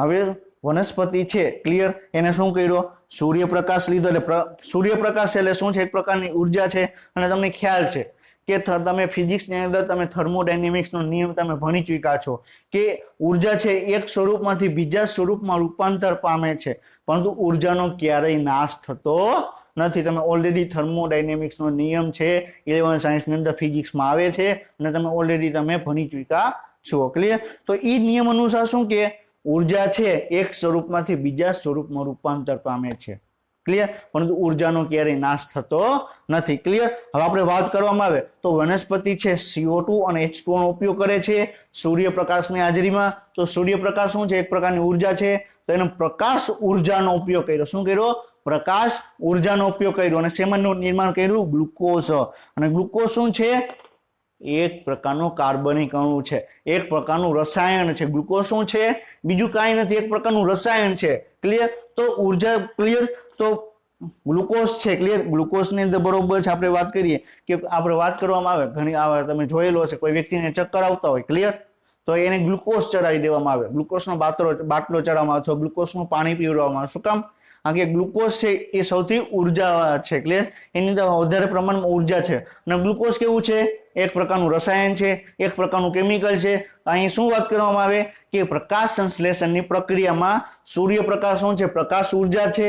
હવે વનસ્પતિ છે ક્લિયર એને શું કર્યો? સૂર્યપ્રકાશ લીધો. એટલે સૂર્યપ્રકાશ એટલે શું છે? એક પ્રકારની ઉર્જા છે અને તમને ખ્યાલ છે કે તમે ફિઝિક્સની અંદર તમે થર્મોડાયનેમિક્સનો નિયમ તમે ભણી ચૂક્યા છો કે ઉર્જા છે એક સ્વરૂપમાંથી બીજા સ્વરૂપમાં રૂપાંતર પામે છે પરંતુ ઉર્જાનો ક્યારેય નાશ થતો નથી. તમે ઓલરેડી થર્મોડાયનેમિક્સનો નિયમ છે 11 સાયન્સની અંદર ફિઝિક્સમાં આવે છે અને તમે ઓલરેડી તમે ભણી ચૂક્યા છો. ક્લિયર? તો એ નિયમ અનુસાર શું કે ઉર્જા છે એક સ્વરૂપમાંથી બીજા સ્વરૂપમાં રૂપાંતર પામે છે. ક્લિયર? પરંતુ ઉર્જાનો ક્યારેય નાશ થતો નથી. ક્લિયર? હવે આપણે વાત કરવામાં આવે તો વનસ્પતિ છે CO2 અને H2O નો ઉપયોગ કરે છે સૂર્યપ્રકાશની હાજરીમાં. તો સૂર્યપ્રકાશ શું છે? એક પ્રકારની ઉર્જા છે. તો એનો પ્રકાશ ઉર્જાનો ઉપયોગ કર્યો. શું કર્યો? પ્રકાશ ઉર્જાનો ઉપયોગ કર્યો અને શેમાંનું નિર્માણ કર્યું? ગ્લુકોઝ. અને ગ્લુકોઝ શું છે? એક પ્રકારનું કાર્બનિક અણુ છે, એક પ્રકારનું રસાયણ છે. ગ્લુકોઝ શું છે? બીજું કાંઈ નથી, એક પ્રકારનું રસાયણ છે. ક્લિયર? તો ઉર્જા ક્લિયર? તો ગ્લુકોઝ છે. ક્લિયર? ગ્લુકોઝની અંદર બરોબર છે આપણે વાત કરીએ કે આપણે વાત કરવામાં આવે ઘણી આવે તમે જોયેલો હશે કોઈ વ્યક્તિને ચક્કર આવતા હોય. ક્લિયર? તો એને ગ્લુકોઝ ચડાવી દેવામાં આવે, ગ્લુકોઝનો બાટલો ચડાવવામાં આવે અથવા ગ્લુકોઝનું પાણી પીવડાવવામાં આવે. શું કામ? કારણ કે ગ્લુકોઝ છે એ સૌથી ઉર્જા છે. ક્લિયર? એની અંદર વધારે પ્રમાણમાં ઉર્જા છે અને ગ્લુકોઝ કેવું છે? એક પ્રકારનું રસાયણ છે, એક પ્રકારનું કેમિકલ છે। અહીં શું વાત કરવામાં આવે કે પ્રકાશ સંશ્લેષણની પ્રક્રિયામાં સૂર્યપ્રકાશ શું છે? પ્રકાશ ઉર્જા છે,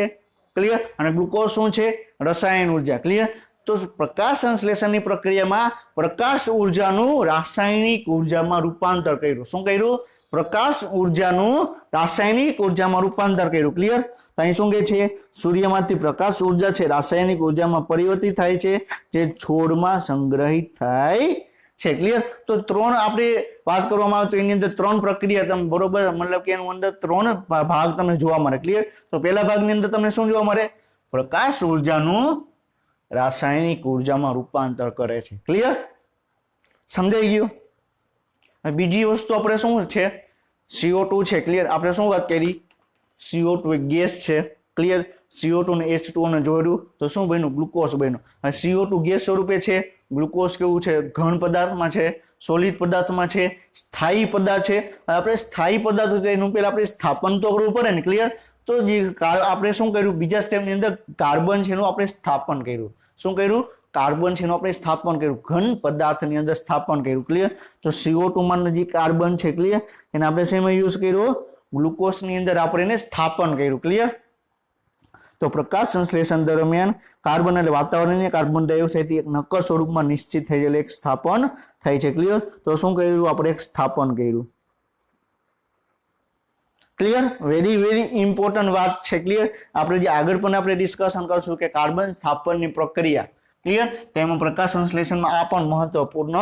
ક્લિયર, અને ગ્લુકોઝ શું છે? રસાયણ ઉર્જા, ક્લિયર। તો પ્રકાશ સંશ્લેષણની પ્રક્રિયામાં પ્રકાશ ઉર્જાનું રાસાયણિક ઉર્જામાં રૂપાંતર કર્યું। શું કર્યું? પ્રકાશ ઉર્જાનું રાસાયણિક ઉર્જામાં રૂપાંતર કર્યું, ક્લિયર। તો અહીં શું કહે છે? સૂર્યમાંથી પ્રકાશ ઉર્જા છે રાસાયણિક ઉર્જામાં પરિવર્તિત થાય છે, જે છોડમાં સંગ્રહિત થાય છે, ક્લિયર। તો ત્રણ આપણે વાત કરવામાં આવે તો એની અંદર ત્રણ પ્રક્રિયા તમે બરોબર, મતલબ કે એનું અંદર ત્રણ ભાગ તમને જોવા મળે, ક્લિયર। તો પહેલા ભાગની અંદર તમને શું જોવા મળે? પ્રકાશ ઉર્જાનું રાસાયણિક ઉર્જામાં રૂપાંતર કરે છે, ક્લિયર, સમજાઈ ગયું? બીજી વસ્તુ આપણે શું છે? CO2 છે, ક્લિયર। આપણે શું વાત કરી? CO2 એક ગેસ છે, ક્લિયર। CO2 ને H2O ને જોડ્યું તો શું બન્યું? ગ્લુકોઝ બન્યું। હવે CO2 ગેસ સ્વરૂપે છે, ગ્લુકોઝ કેવું છે? ઘન પદાર્થમાં છે, સોલિડ પદાર્થમાં છે, સ્થાયી પદાર્થ છે। આપણે સ્થાયી પદાર્થ તો એનું પહેલા આપણે સ્થાપન તો કરવું પડે ને, ક્લિયર। તો જે આપણે શું કર્યું? બીજા સ્ટેપની અંદર કાર્બન છે એનું આપણે સ્થાપન કર્યું। શું કર્યું? કાર્બન છે એનું આપણે સ્થાપન કર્યું, ઘન પદાર્થની અંદર સ્થાપન કર્યું, ક્લિયર। તો CO2 માં જે કાર્બન છે, ક્લિયર, એને આપણે શેમાં યુઝ કર્યો? ગ્લુકોઝની અંદર આપણે એને સ્થાપન કર્યું, ક્લિયર। તો પ્રકાશ સંશ્લેષણ દરમિયાન કાર્બન એટલે વાતાવરણીય કાર્બન ડાયોક્સાઇડથી એક નક્કર સ્વરૂપમાં નિશ્ચિત થઈ ગયેલું એક સ્થાપન થાય છે, ક્લિયર। તો શું કર્યું? આપણે એક સ્થાપન કર્યું, ક્લિયર। વેરી ઇમ્પોર્ટન્ટ વાત છે, ક્લિયર। આપણે જે આગળ પણ આપણે ડિસ્કશન કરશું કે કાર્બન સ્થાપનની પ્રક્રિયા, ક્લિયર, તેમાં પ્રકાશ સંશ્લેષણમાં આ પણ મહત્વપૂર્ણ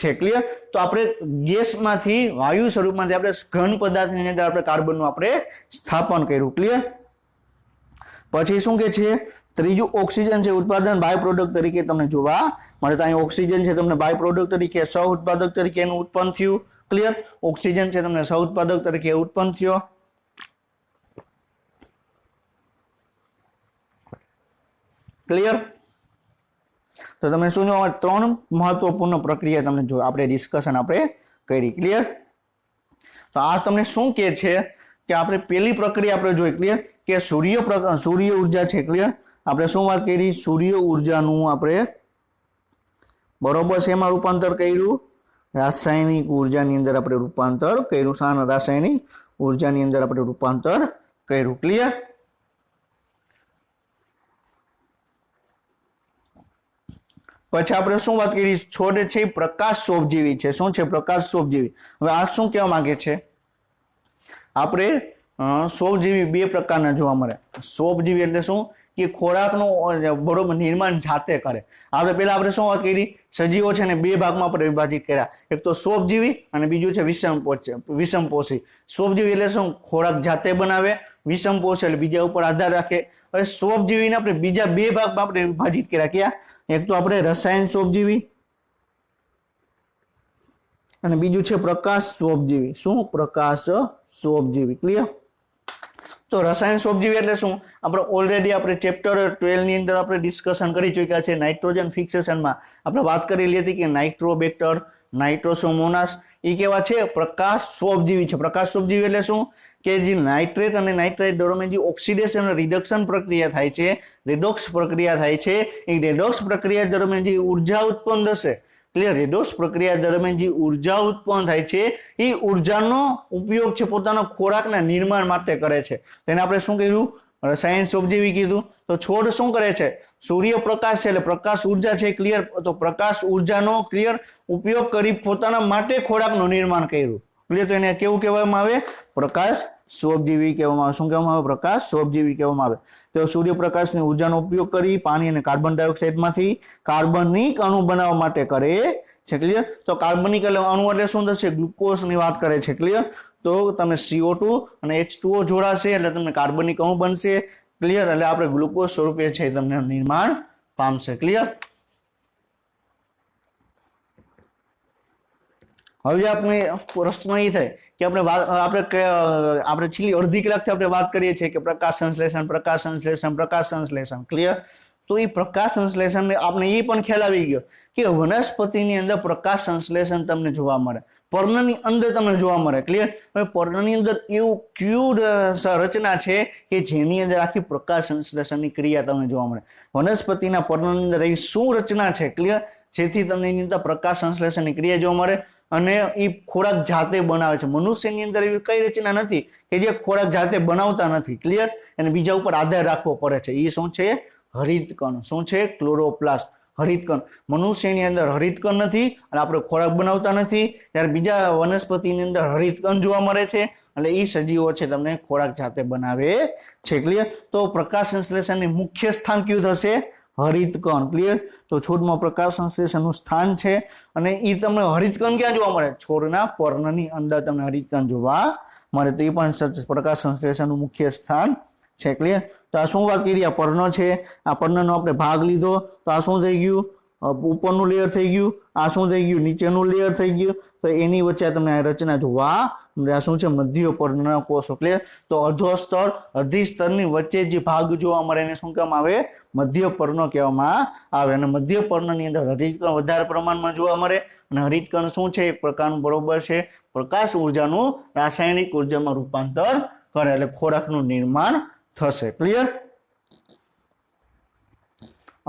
છે, ક્લિયર। તો આપણે ગેસમાંથી વાયુ સ્વરૂપમાંથી આપણે ઘન પદાર્થની અંદર આપણે કાર્બનનું આપણે સ્થાપન કર્યું, ક્લિયર। પછી શું કે છે? ત્રીજું ઓક્સિજન છે ઉત્પાદન બાય પ્રોડક્ટ તરીકે તમને જોવા મળે। તો અહીં ઓક્સિજન છે તમને બાય પ્રોડક્ટ તરીકે સહ ઉત્પાદક તરીકે એનું ઉત્પન્ન થયું, ક્લિયર। ઓક્સિજન છે તમને સહ ઉત્પાદક તરીકે ઉત્પન્ન થયો, ક્લિયર। તો તમે શું જોવા મળે? ત્રણ મહત્વપૂર્ણ પ્રક્રિયા તમને જો આપણે ડિસ્કશન આપણે કરી, ક્લિયર। તો આ તમને શું કહે છે કે આપણે પહેલી પ્રક્રિયા આપણે જોઈ, ક્લિયર, કે સૂર્ય ઉર્જા છે, ક્લિયર। આપણે શું વાત કરી? સૂર્ય ઉર્જાનું આપણે બરોબર શેમાં રૂપાંતર કર્યું? રાસાયણિક ઉર્જાની અંદર આપણે રૂપાંતર કર્યું। શાના? રાસાયણિક ઉર્જાની અંદર આપણે રૂપાંતર કર્યું, ક્લિયર। પછી આપણે શું વાત કરી? છોડ છે પ્રકાશ સોપજીવી છે। શું છે? પ્રકાશ સોપજીવી। હવે આ શું કહેવા માંગે છે? આપણે સોપજીવી બે પ્રકારના જોવા મળે। સોપજીવી એટલે શું? કે ખોરાકનું બરોબર નિર્માણ જાતે કરે। આપણે પહેલા આપણે શું વાત કરી? સજીવો છે ને બે ભાગમાં આપણે વિભાજિત કર્યા, એક તો સોપજીવી અને બીજું છે વિષમપોષી। સોપજીવી એટલે શું? ખોરાક જાતે બનાવે, વિષમપોષી એટલે બીજા ઉપર આધાર રાખે। હવે સોપજીવીને આપણે બીજા બે ભાગમાં આપણે વિભાજિત કર્યા, ક્યાં? એક તો આપણે રસાયણ સોપજીવી અને બીજું છે પ્રકાશ સોપજીવી। શું? પ્રકાશ સોપજીવી, ક્લિયર। તો રસાયણ સોપજીવી એટલે શું? આપણે ઓલરેડી આપણે ચેપ્ટર 12 ની અંદર આપણે ડિસ્કશન કરી ચૂક્યા છે। નાઇટ્રોજન ફિક્સેશનમાં આપણે વાત કરેલી હતી કે નાઇટ્રોબેક્ટર, નાઇટ્રોસોમોનાસ એ કેવા છે? પ્રકાશ સોપજીવી છે। પ્રકાશ સોપજીવી એટલે શું? કે જે નાઇટ્રેટ અને નાઇટ્રાઇટ દરમિયાન જે ઓક્સિડેશન અને રિડક્શન પ્રક્રિયા થાય છે, રેડોક્સ પ્રક્રિયા થાય છે, એ રેડોક્સ પ્રક્રિયા દરમિયાન જે ઉર્જા ઉત્પન્ન થશે, ક્લિયર, રેડોક્સ પ્રક્રિયા દરમિયાન જે ઉર્જા ઉત્પન્ન થાય છે એ ઉર્જાનો ઉપયોગ છે પોતાના ખોરાકના નિર્માણ માટે કરે છે। તેને આપણે શું કીધું? રસાયણ સોપજીવી કીધું। તો છોડ શું કરે છે? સૂર્યપ્રકાશ છે એટલે પ્રકાશ ઉર્જા છે, ક્લિયર। તો પ્રકાશ ઉર્જાનો ક્લિયર ઉપયોગ કરી પોતાના માટે ખોરાકનું નિર્માણ કર્યું, ક્લિયર। તો એને કેવું કહેવામાં આવે? પ્રકાશ સોપજીવી કહેવામાં આવે। શું કહેવામાં આવે? પ્રકાશ સોપજીવી કહેવામાં આવે। તો સૂર્યપ્રકાશની ઉર્જાનો ઉપયોગ કરી પાણી અને કાર્બન ડાયોક્સાઇડમાંથી કાર્બનિક અણુ બનાવવા માટે કરે છે, ક્લિયર। તો કાર્બનિક અણુ એટલે શું થશે? ગ્લુકોઝની વાત કરે છે, ક્લિયર। તો તમે CO2 અને H2O જોડાશે એટલે તમને કાર્બનિક અણુ બનશે, ક્લિયર। એટલે આપણે ગ્લુકોઝ સ્વરૂપે છે તમને નિર્માણ પામશે, ક્લિયર। હવે આપણે પ્રશ્ન એ થાય કે આપણે છેલ્લી અડધી કલાકથી આપણે વાત કરીએ છીએ કે પ્રકાશ સંશ્લેષણ, ક્લિયર। તો એ પ્રકાશ સંશ્લેષણ આપણે એ પણ ખ્યાલ આવી ગયો કે વનસ્પતિની અંદર પ્રકાશ સંશ્લેષણ તમને જોવા મળે, પર્ણની અંદર તમને જોવા મળે, ક્લિયર। હવે પર્ણની અંદર એવું ક્યુ રચના છે કે જેની અંદર આખી પ્રકાશ સંશ્લેષણની ક્રિયા તમને જોવા મળે। વનસ્પતિના પર્ણની અંદર એવી શું રચના છે, ક્લિયર, જેથી તમને એની અંદર પ્રકાશ સંશ્લેષણની ક્રિયા જોવા મળે અને એ ખોરાક જાતે બનાવે છે. મનુષ્યની અંદર એવી કઈ રચના નથી કે જે ખોરાક જાતે બનાવતા નથી. ક્લિયર? અને બીજા ઉપર આધાર રાખવો પડે છે. એ શું છે? હરિતકણ. શું છે? ક્લોરોપ્લાસ્ટ. હરિતકણ. મનુષ્યની અંદર હરિતકણ નથી અને આપણે ખોરાક બનાવતા નથી, ત્યારે બીજા વનસ્પતિની અંદર હરિતકણ જોવા મળે છે. એટલે એ સજીવો છે તમને ખોરાક જાતે બનાવે છે. ક્લિયર? તો પ્રકાશ સંશ્લેષણનું મુખ્ય સ્થાન કયું થશે? હરિતકણ. ક્લિયર? તો છોડમાં પ્રકાશ સંશ્લેષણનું સ્થાન છે અને એ તમને હરિતકણ ક્યાં જોવા મળે? છોડના પર્ણની અંદર તમને હરિતકણ જોવા મળે. તો એ પણ પ્રકાશ સંશ્લેષણનું મુખ્ય સ્થાન છે. ક્લિયર? તો આ શું વાત કરી? આ પર્ણ છે. આ પર્ણનો આપણે ભાગ લીધો તો આ શું થઈ ગયું? ઉપરનું લેયર થઈ ગયું. આ શું થઈ ગયું? નીચેનું લેયર થઈ ગયું. તો એની વચ્ચે તમને આ રચના જોવા મળે. આ શું છે? મધ્ય પર્ણના કોષો. ક્લિયર? તો અધો સ્તર અધિ સ્તરની વચ્ચે જે ભાગ જોવા મળે એને શું કહેવામાં આવે? મધ્ય પર્ણ કહેવામાં આવે. અને મધ્ય પર્ણની અંદર હરિતકણ વધારે પ્રમાણમાં જોવા મળે અને હરિતકણ શું છે? એક પ્રકારનું બરોબર છે પ્રકાશ ઉર્જાનું રાસાયણિક ઉર્જામાં રૂપાંતર કરે એટલે ખોરાકનું નિર્માણ થશે. ક્લિયર?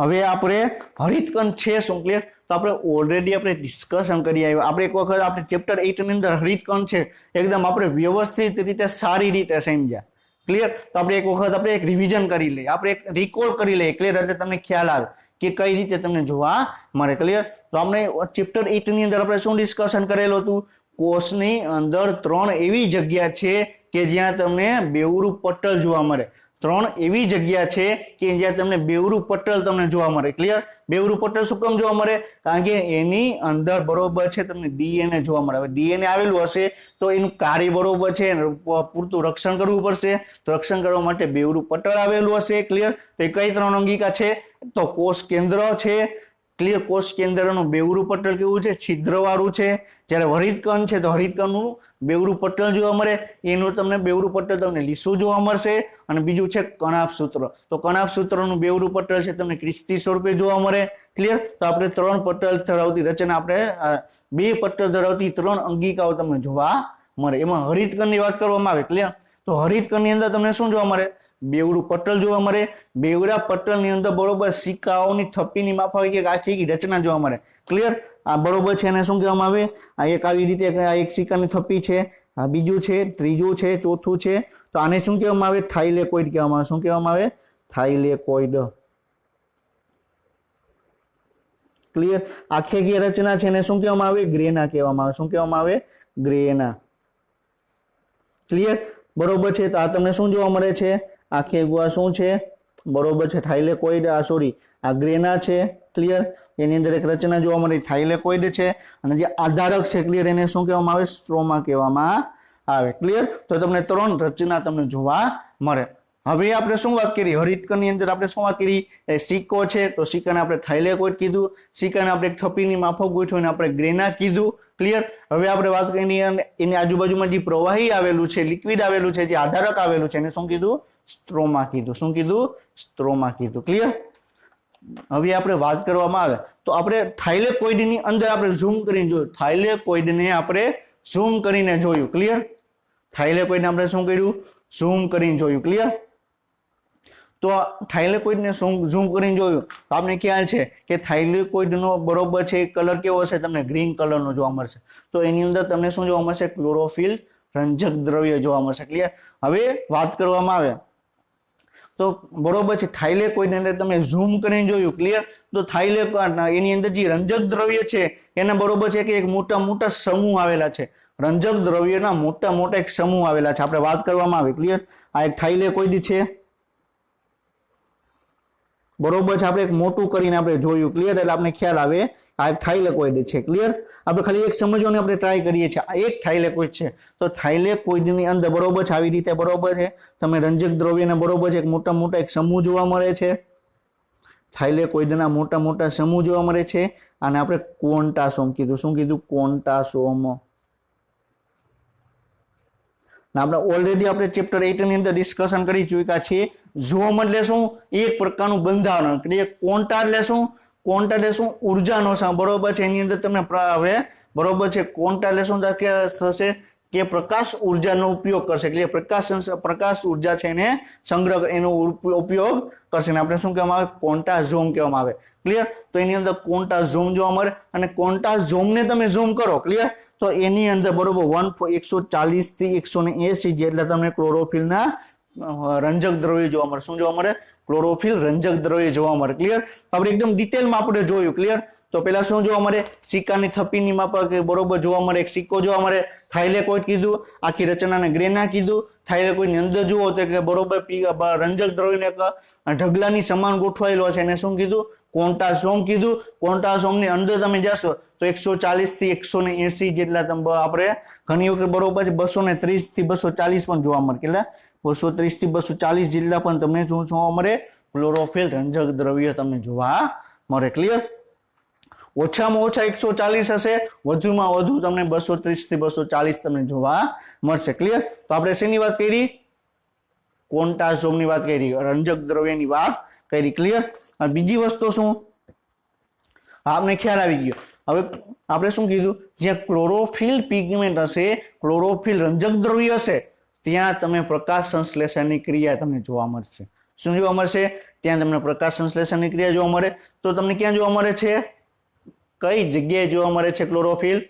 હવે આપણે હરિતકણ છે શું? ક્લિયર? તો આપણે ઓલરેડી આપણે ડિસ્કશન કરી આવ્યા. આપણે એક વખત આપણે ચેપ્ટર 8 ની અંદર હરિતકણ છે એકદમ આપણે વ્યવસ્થિત રીતે સારી રીતે સમજ્યા. ક્લિયર? તો આપણે એક વખત આપણે એક રિવિઝન કરી લઈએ, આપણે એક રિકોલ કરી લઈએ. ક્લિયર? એટલે તમને ખ્યાલ આવે કે કઈ રીતે તમને જોવા મળે. ક્લિયર? તો આપણે ચેપ્ટર 8 ની અંદર આપણે શું ડિસ્કશન કરેલું હતું? કોષની અંદર 3 એવી જગ્યા છે કે જ્યાં તમને બેવરું પટલ જોવા મળે. 3 એવી જગ્યા છે કે જ્યાં તમને બેવરું પટલ તમને જોવા મળે. ક્લિયર? બેવરું પટલ શું કામ જોવા મળે? કારણ કે એની અંદર બરોબર છે તમને ડીએનએ જોવા મળે. હવે ડીએનએ આવેલું હશે તો એનું કાર્ય બરોબર છે પૂરતું રક્ષણ કરવું પડશે. તો રક્ષણ કરવા માટે બેવરું પટલ આવેલું હશે. ક્લિયર? તો એ કઈ 3 અંગિકા છે? તો કોષ કેન્દ્ર છે. ક્લિયર? કોષ કેન્દ્રનું બેવરું પટલ કેવું છે? છિદ્રવાળું છે. જ્યારે હરિતકણ છે તો હરિતકણનું બેવરું પટલ જોવા મળે. એનું તમને બેવરું પટલ તમને લીસું જોવા મળશે. અને બીજું છે કણાભસૂત્ર. તો કણાભસૂત્રનું બેવરું પટલ છે તમને ક્રિસ્તી સ્વરૂપે જોવા મળે. ક્લિયર? તો આપણે 3 પટલ ધરાવતી રચના આપણે 2 પટલ ધરાવતી 3 અંગિકાઓ તમને જોવા મળે. એમાં હરિતકણની વાત કરવામાં આવે. ક્લિયર? તો હરિતકણની અંદર તમને શું જોવા મળે? બેવરું પટલ જોવા મળે. બેવરા પટલની અંદર બરોબર સિક્કાઓની થપ્પીની માફક એક આખી રચના જોવા મળે. ક્લિયર? આ બરોબર છે એને શું કહેવામાં આવે? આ એક આવી રીતે આ એક સિક્કાની થપ્પી છે, આ બીજું છે, ત્રીજું છે, ચોથું છે. તો આને શું કહેવામાં આવે? થાઇલેકોઇડ કહેવામાં આવે. શું કહેવામાં આવે? થાઇલેકોઇડ. ક્લિયર? આખી રચના છે એને શું કહેવામાં આવે? ગ્રેના કહેવામાં આવે. શું કહેવામાં આવે? ગ્રેના. ક્લિયર? બરોબર છે. તો આ તમને શું જોવા મળે છે? આખે ગુવા શું છે? બરોબર છે થાઇલેકોઇડ. આ સોરી આ ગ્રેના છે. ક્લિયર? એની અંદર એક રચના જોવા મળે થાઇલેકોઇડ છે. અને જે આધારક છે ક્લિયર એને શું કહેવામાં આવે? સ્ટ્રોમા કહેવામાં આવે. ક્લિયર? તો તમને 3 રચના તમને જોવા મળે. હવે આપણે શું વાત કરી? હરિતકણની અંદર આપણે શું વાત કરી? એ સિક્કો છે તો સિક્કાને આપણે થાઇલેકોઇડ કીધું. સિક્કાને આપણે એક થપ્પીની માફક ગોઠવીને આપણે ગ્રેના કીધું. ક્લિયર? હવે આપણે વાત કરી એની આજુબાજુમાં જે પ્રવાહી આવેલું છે, લિક્વિડ આવેલું છે, જે આધારક આવેલું છે એને શું કીધું? સ્ટ્રોમા કીધું. શું કીધું? સ્ટ્રોમા કીધું. ક્લિયર? હવે આપણે વાત કરવામાં આવે તો આપણે થાઇલેકોઇડની અંદર આપણે ઝૂમ કરીને જોયું. થાઇલેકોઇડને આપણે ઝૂમ કરીને જોયું. ક્લિયર? થાઇલેકોઇડને આપણે શું કર્યું? ઝૂમ કરીને જોયું. ક્લિયર? તો થાઇલેકોઇડને ઝૂમ કરીને જોયું તો આપણે ખ્યાલ છે કે થાઇલેકોઇડનો બરોબર છે કલર કેવો હશે? તમને ગ્રીન કલરનો જોવા મળશે. તો એની અંદર તમને શું જોવા મળશે? ક્લોરોફિલ રંજક દ્રવ્ય જોવા મળશે. ક્લિયર? હવે વાત કરવામાં આવે તો બરોબર છે થાઇલેકોઇડની અંદર તમે ઝૂમ કરીને જોયું. ક્લિયર? તો થાઇલેકોઇડ એની અંદર જે રંજક દ્રવ્ય છે એના બરોબર છે કે એક મોટા મોટા સમૂહ આવેલા છે. રંજક દ્રવ્યના મોટા મોટા એક સમૂહ આવેલા છે. આપણે વાત કરવામાં આવે. ક્લિયર? આ એક થાઇલેકોઇડ છે. બરોબર છે. આપણે એક મોટું કરીને આપણે જોયું. ક્લિયર? એટલે આપણે ખ્યાલ આવે આ એક થાઇલેકોઇડ છે. ક્લિયર? આપણે ખાલી એક સમજવાની આપણે ટ્રાય કરીએ છીએ. આ એક થાઇલેકોઇડ છે. તો થાઇલેકોઇડની અંદર બરોબર છે આવી રીતે બરોબર છે તમે રંજક દ્રવ્યને બરોબર છે એક મોટા મોટા એક સમૂહ જોવા મળે છે. થાઇલેકોઇડના મોટા મોટા સમૂહ જોવા મળે છે. અને આપણે ક્વોન્ટાસોમ કીધું. શું કીધું? ક્વોન્ટાસોમ. આપણે ઓલરેડી આપણે ચેપ્ટર 8 ની અંદર ડિસ્કશન કરી ચૂક્યા છીએ. ઝોમ એટલે શું? એક પ્રકારનું બંધારણ. ક્વોન્ટા એટલે શું? ક્વોન્ટા એટલે શું? ઉર્જાનો બરોબર છે. એની અંદર તમને હવે બરોબર છે ક્વોન્ટા એટલે શું થશે? કે પ્રકાશ ઉર્જાનો ઉપયોગ કરશે એટલે પ્રકાશ ઉર્જા છે એને સંગ્રહ એનો ઉપયોગ કરશે ને આપણે શું કહેવામાં આવે ક્વોન્ટા ઝોમ કહેવામાં આવે ક્લિયર તો એની અંદર ક્વોન્ટા ઝોમ જોવા મળે અને ક્વોન્ટા ઝોમને તમે ઝૂમ કરો ક્લિયર તો એની અંદર બરોબર 140 થી 180 જેટલા તમને ક્લોરોફિલના રંજક દ્રવ્ય જોવા મળે શું જોવા મળે ક્લોરોફિલ રંજક દ્રવ્ય જોવા મળે ક્લિયર આપણે એકદમ ડિટેલમાં આપણે જોયું ક્લિયર તો પેલા શું જોવા મળે સિક્કાની થપ્પીની માપ બરોબર જોવા મળે એક સિક્કો જોવા મળે થાઇલેકોઇડ કીધું આખી રચનાને ગ્રેના કીધું થાઇલેકોઇડની અંદર જુઓ તો કે બરોબર રંજક દ્રવ્યને ઢગલાની સમાન ગોઠવાયેલો છે એને શું કીધું ક્વોન્ટાઝોમ કીધું ક્વોન્ટાઝોમની અંદર તમે જશો તો 140 થી 180 જેટલા આપણે ઘણી વખત બરોબર 230 થી 240 પણ જોવા મળે કેટલા 230 થી 240 જેટલા પણ તમને શું જોવા મળે ક્લોરોફિલ રંજક દ્રવ્ય તમને જોવા મળે ક્લિયર ઓછામાં ઓછા 140 હશે વધુમાં વધુ તમને 230 થી 240 તમને જોવા મળશે ક્લિયર તો આપણે શેની વાત કરી ક્વોન્ટાઝોમની વાત કરી રંજક દ્રવ્યની વાત કરી ક્લિયર અને બીજી વસ્તુ શું આપને ખ્યાલ આવી ગયો હવે આપણે શું કીધું જ્યાં ક્લોરોફિલ પિગમેન્ટ હશે ક્લોરોફિલ રંજક દ્રવ્ય હશે ત્યાં તમે પ્રકાશ સંશ્લેષણની ક્રિયા તમને જોવા મળશે શું જોવા મળશે ત્યાં તમને પ્રકાશ સંશ્લેષણની ક્રિયા જોવા મળે તો તમને ક્યાં જોવા મળે છે કઈ જગ્યાએ જોવા મળે છે ક્લોરોફિલ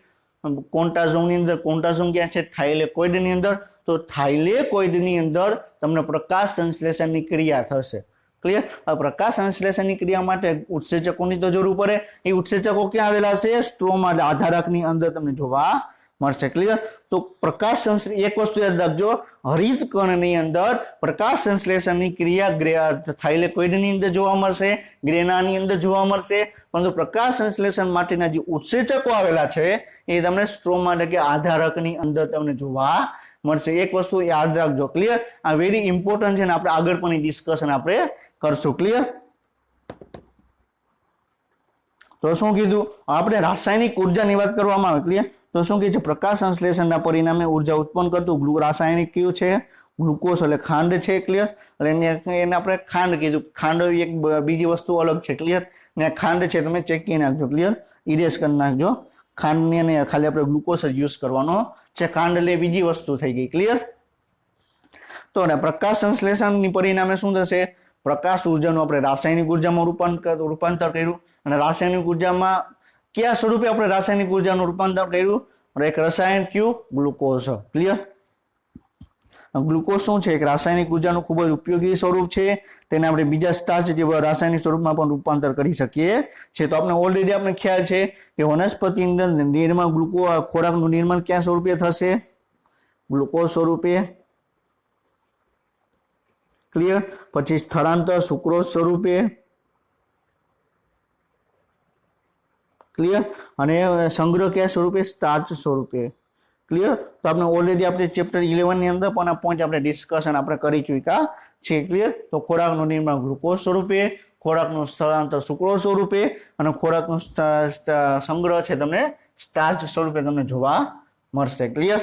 ક્વોન્ટાઝોમની અંદર ક્વોન્ટાઝોમ ક્યાં છે થાઇલેકોઇડની અંદર તો થાઇલેકોઇડની અંદર તમને પ્રકાશ સંશ્લેષણની ક્રિયા થશે ક્લિયર આ પ્રકાશ સંશ્લેષણની ક્રિયા માટે ઉત્સેચકોની તો જરૂર પડે એ ઉત્સેચકો ક્યાં આવેલા છે સ્ટ્રોમા આધારકની અંદર તમને જોવા મળશે ક્લિયર તો પ્રકાશ એક વસ્તુ યાદ રાખજો હરિત કણની અંદર પ્રકાશ સંશ્લેષણની ક્રિયા થાઇલેકોઇડની અંદર જોવા મળશે ગ્રેનાની અંદર જોવા મળશે પરંતુ પ્રકાશ સંશ્લેષણ માટેના જે ઉત્સેચકો આવેલા છે એ તમને સ્ટ્રોમા એટલે કે આધારકની અંદર તમને જોવા મળશે એક વસ્તુ યાદ રાખજો ક્લિયર આ વેરી ઇમ્પોર્ટન્ટ છે ને આપણે આગળ પણ ડિસ્કશન આપણે કરશું ક્લિયર તો શું કીધું આપણે રાસાયણિક ઉર્જાની વાત કરવામાં આવે ક્લિયર તો શું કહે છે પ્રકાશ સંશ્લેષણના પરિણામે ઉર્જા ઉત્પન્ન કરતું રાસાયણિક કયું છે ગ્લુકોઝ એટલે ખાંડ છે ક્લિયર એટલે એને આપણે ખાંડ કીધું ખાંડ એક બીજી વસ્તુ અલગ છે ક્લિયર ને ખાંડ છે તમે ચેકી નાખજો ક્લિયર ઇરેઝ કરી નાખજો ખાંડની અને ખાલી આપણે ગ્લુકોઝ જ યુઝ કરવાનો છે ખાંડ એટલે બીજી વસ્તુ થઈ ગઈ ક્લિયર તો પ્રકાશ સંશ્લેષણની પરિણામે શું થશે પ્રકાશ ઉર્જાનું આપણે રાસાયણિક ઉર્જામાં રૂપાંતર કર્યું અને રાસાયણિક ઉર્જામાં કયા સ્વરૂપે આપણે રાસાયણિક ઉર્જાનું રૂપાંતર કર્યું એક રસાયણ કયું ગ્લુકોઝ ક્લિયર ગ્લુકોઝ શું છે એક રાસાયણિક ઉર્જાનું ખૂબ જ ઉપયોગી સ્વરૂપ છે તેને આપણે બીજા સ્ટાર્ચ જેવા રાસાયણિક સ્વરૂપમાં પણ રૂપાંતર કરી શકીએ છે તો આપણે ઓલરેડી આપણે ખ્યાલ છે કે વનસ્પતિ અંદર નિર્માણ ખોરાકનું નિર્માણ ક્યાં સ્વરૂપે થશે ગ્લુકોઝ સ્વરૂપે ક્લિયર પછી સ્થળાંતર સુક્રોઝ સ્વરૂપે ક્લિયર અને સંગ્રહ કયા સ્વરૂપે સ્ટાર્ચ સ્વરૂપે ક્લિયર તો આપણે ઓલરેડી આપણે ચેપ્ટર 11 ની અંદર પણ આ પોઈન્ટ આપણે ડિસ્કશન આપણે કરી ચૂક્યા છે ક્લિયર તો ખોરાકનું નિર્માણ ગ્લુકોઝ સ્વરૂપે ખોરાકનું સ્થળાંતર સુક્રોઝ સ્વરૂપે અને ખોરાકનો સંગ્રહ છે તમને સ્ટાર્ચ સ્વરૂપે તમને જોવા મળશે ક્લિયર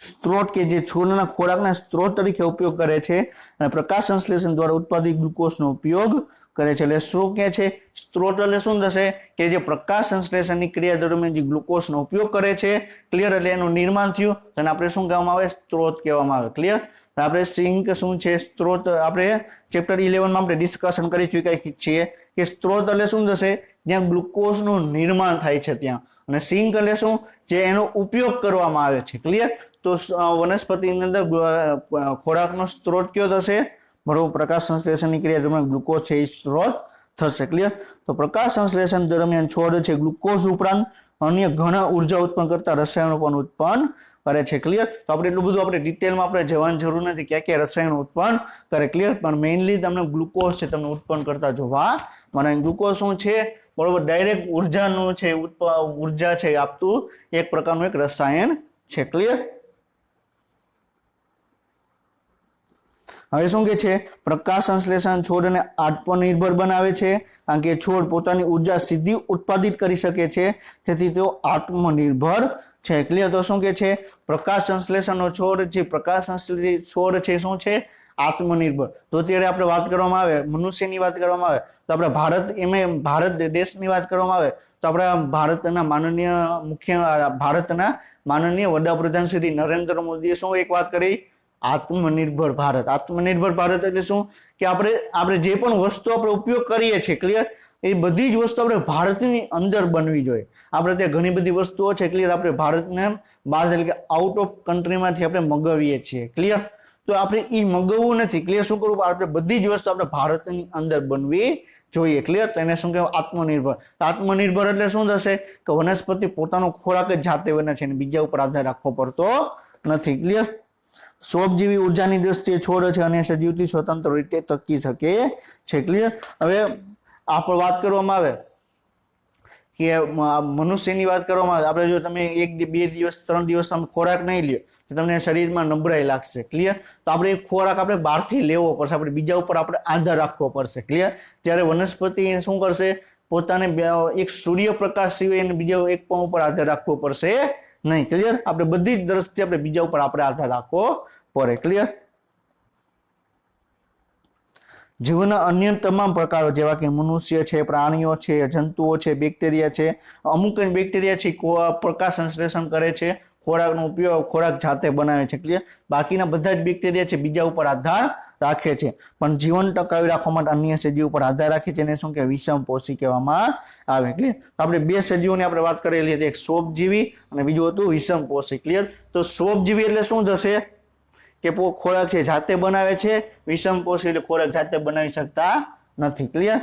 સ્ત્રોત કે જે છોડના ખોરાકના સ્ત્રોત તરીકે ઉપયોગ કરે છે અને પ્રકાશ સંશ્લેષણ દ્વારા ઉત્પાદિત ગ્લુકોઝનો ઉપયોગ કરે છે એટલે સ્ત્રોત કે છે સ્ત્રોત એટલે શું થશે કે જે પ્રકાશ સંશ્લેષણની ક્રિયા દરમિયાન જે ગ્લુકોઝનો ઉપયોગ કરે છે ક્લિયર એટલે એનું નિર્માણ થયું તેને આપણે શું કહેવામાં આવે સ્ત્રોત કહેવામાં આવે ક્લિયર આપણે સિંક શું છે સ્ત્રોત આપણે ચેપ્ટર 11 માં આપણે ડિસ્કશન કરી ચૂક્યા છીએ કે સ્ત્રોત એટલે શું થશે જ્યાં ગ્લુકોઝનું નિર્માણ થાય છે ત્યાં અને સિંક એટલે શું જે એનો ઉપયોગ કરવામાં આવે છે ક્લિયર તો વનસ્પતિની અંદર ખોરાકનો સ્ત્રોત કયો થશે બરોબર પ્રકાશ સંશ્લેષણની ક્રિયા દરમિયાન ગ્લુકોઝ છે એ સ્ત્રોત થશે ક્લિયર તો પ્રકાશ સંશ્લેષણ દરમિયાન છોડ છે ગ્લુકોઝ ઉપરાંત અન્ય ઘણા ઉર્જા ઉત્પન્ન કરતા રસાયણો પણ ઉત્પન્ન કરે છે ક્લિયર તો આપણે એટલું બધું આપણે ડિટેલમાં આપણે જવાની જરૂર નથી ક્યાં રસાયણો ઉત્પન્ન કરે ક્લિયર પણ મેઇનલી તમને ગ્લુકોઝ છે તમને ઉત્પન્ન કરતા જોવા મને ગ્લુકોઝ શું છે બરોબર ડાયરેક્ટ ઉર્જાનું છે ઉર્જા છે આપતું એક પ્રકારનું એક રસાયણ છે ક્લિયર હવે શું કે છે પ્રકાશ સંશ્લેષણ છોડને આત્મનિર્ભર બનાવે છે કારણ કે છોડ પોતાની ઉર્જા સીધી ઉત્પાદિત કરી શકે છે તેથી તેઓ આત્મનિર્ભર છે ક્લિયર તો શું કે છે પ્રકાશ સંશ્લેષણનો છોડ છે પ્રકાશ સંશ્લેષિત છોડ છે શું છે આત્મનિર્ભર તો અત્યારે આપણે વાત કરવામાં આવે મનુષ્યની વાત કરવામાં આવે તો આપણે ભારત દેશની વાત કરવામાં આવે તો આપણા ભારતના માનનીય વડાપ્રધાન શ્રી નરેન્દ્ર મોદીએ શું એક વાત કરી? આત્મનિર્ભર ભારત. આત્મનિર્ભર ભારત એટલે શું કે આપણે જે પણ વસ્તુ આપણે ઉપયોગ કરીએ છીએ, ક્લિયર, એ બધી જ વસ્તુ આપણે ભારતની અંદર બનવી જોઈએ. આપણે ત્યાં ઘણી બધી વસ્તુઓ છે, ક્લિયર, આપણે ભારતને બહાર એટલે કે આઉટ ઓફ કન્ટ્રીમાંથી આપણે મગાવીએ છીએ, ક્લિયર. તો આપણે એ મગાવવું નથી, ક્લિયર. શું કરવું? આપણે બધી જ વસ્તુ આપણે ભારતની અંદર બનવી જોઈએ, ક્લિયર. તો એને શું કહેવાય? આત્મનિર્ભર. આત્મનિર્ભર એટલે શું થશે કે વનસ્પતિ પોતાનો ખોરાક જ જાતે બને છે અને બીજા ઉપર આધાર રાખવો પડતો નથી, ક્લિયર. સ્વજીવી ઉર્જાની દ્રષ્ટિએ છોડ છે અને સજીવથી સ્વતંત્ર રીતે ટકી શકે છે, ક્લિયર. હવે આપણે વાત કરવામાં આવે કે મનુષ્યની વાત કરવામાં આવે, આપણે જો તમે 1 2 દિવસ 3 દિવસ તમે ખોરાક નહીં લ્યો તો તમને શરીરમાં નબળાઈ લાગશે, ક્લિયર. તો આપણે ખોરાક આપણે બહારથી લેવો પડશે, આપણે બીજા ઉપર આપણે આધાર રાખવો પડશે, ક્લિયર. ત્યારે વનસ્પતિ શું કરશે? પોતાને એક સૂર્યપ્રકાશ સિવાય એને બીજા એક પણ ઉપર આધાર રાખવો પડશે નહીં, ક્લિયર. આપણે બધી જ દ્રષ્ટિએ આપણે બીજા ઉપર આપણે આધાર રાખવો પડે, ક્લિયર. જીવનના અન્ય તમામ પ્રકારો જેવા કે મનુષ્ય છે, પ્રાણીઓ છે, જંતુઓ છે, બેક્ટેરિયા છે, અમુક બેક્ટેરિયા છે પ્રકાશ સંશ્લેષણ કરે છે, ખોરાકનો ઉપયોગ ખોરાક જાતે બનાવે છે, ક્લિયર. બાકીના બધા જ બેક્ટેરિયા છે બીજા ઉપર આધાર રાખે છે, પણ જીવન ટકાવી રાખવા માટે અન્ય સજીવ ઉપર આધાર રાખે છે. એને શું કહેવાય? વિષમપોષી કહેવામાં આવે, ક્લિયર. આપણે બે સજીવોની આપણે વાત કરેલી હતી, એક સ્વજીવી અને બીજું હતું વિષમપોષી, ક્લિયર. તો સ્વજીવી એટલે શું થશે કે ખોરાક છે જાતે બનાવે છે, વિષમપોષી એટલે ખોરાક જાતે બનાવી શકતા નથી, ક્લિયર.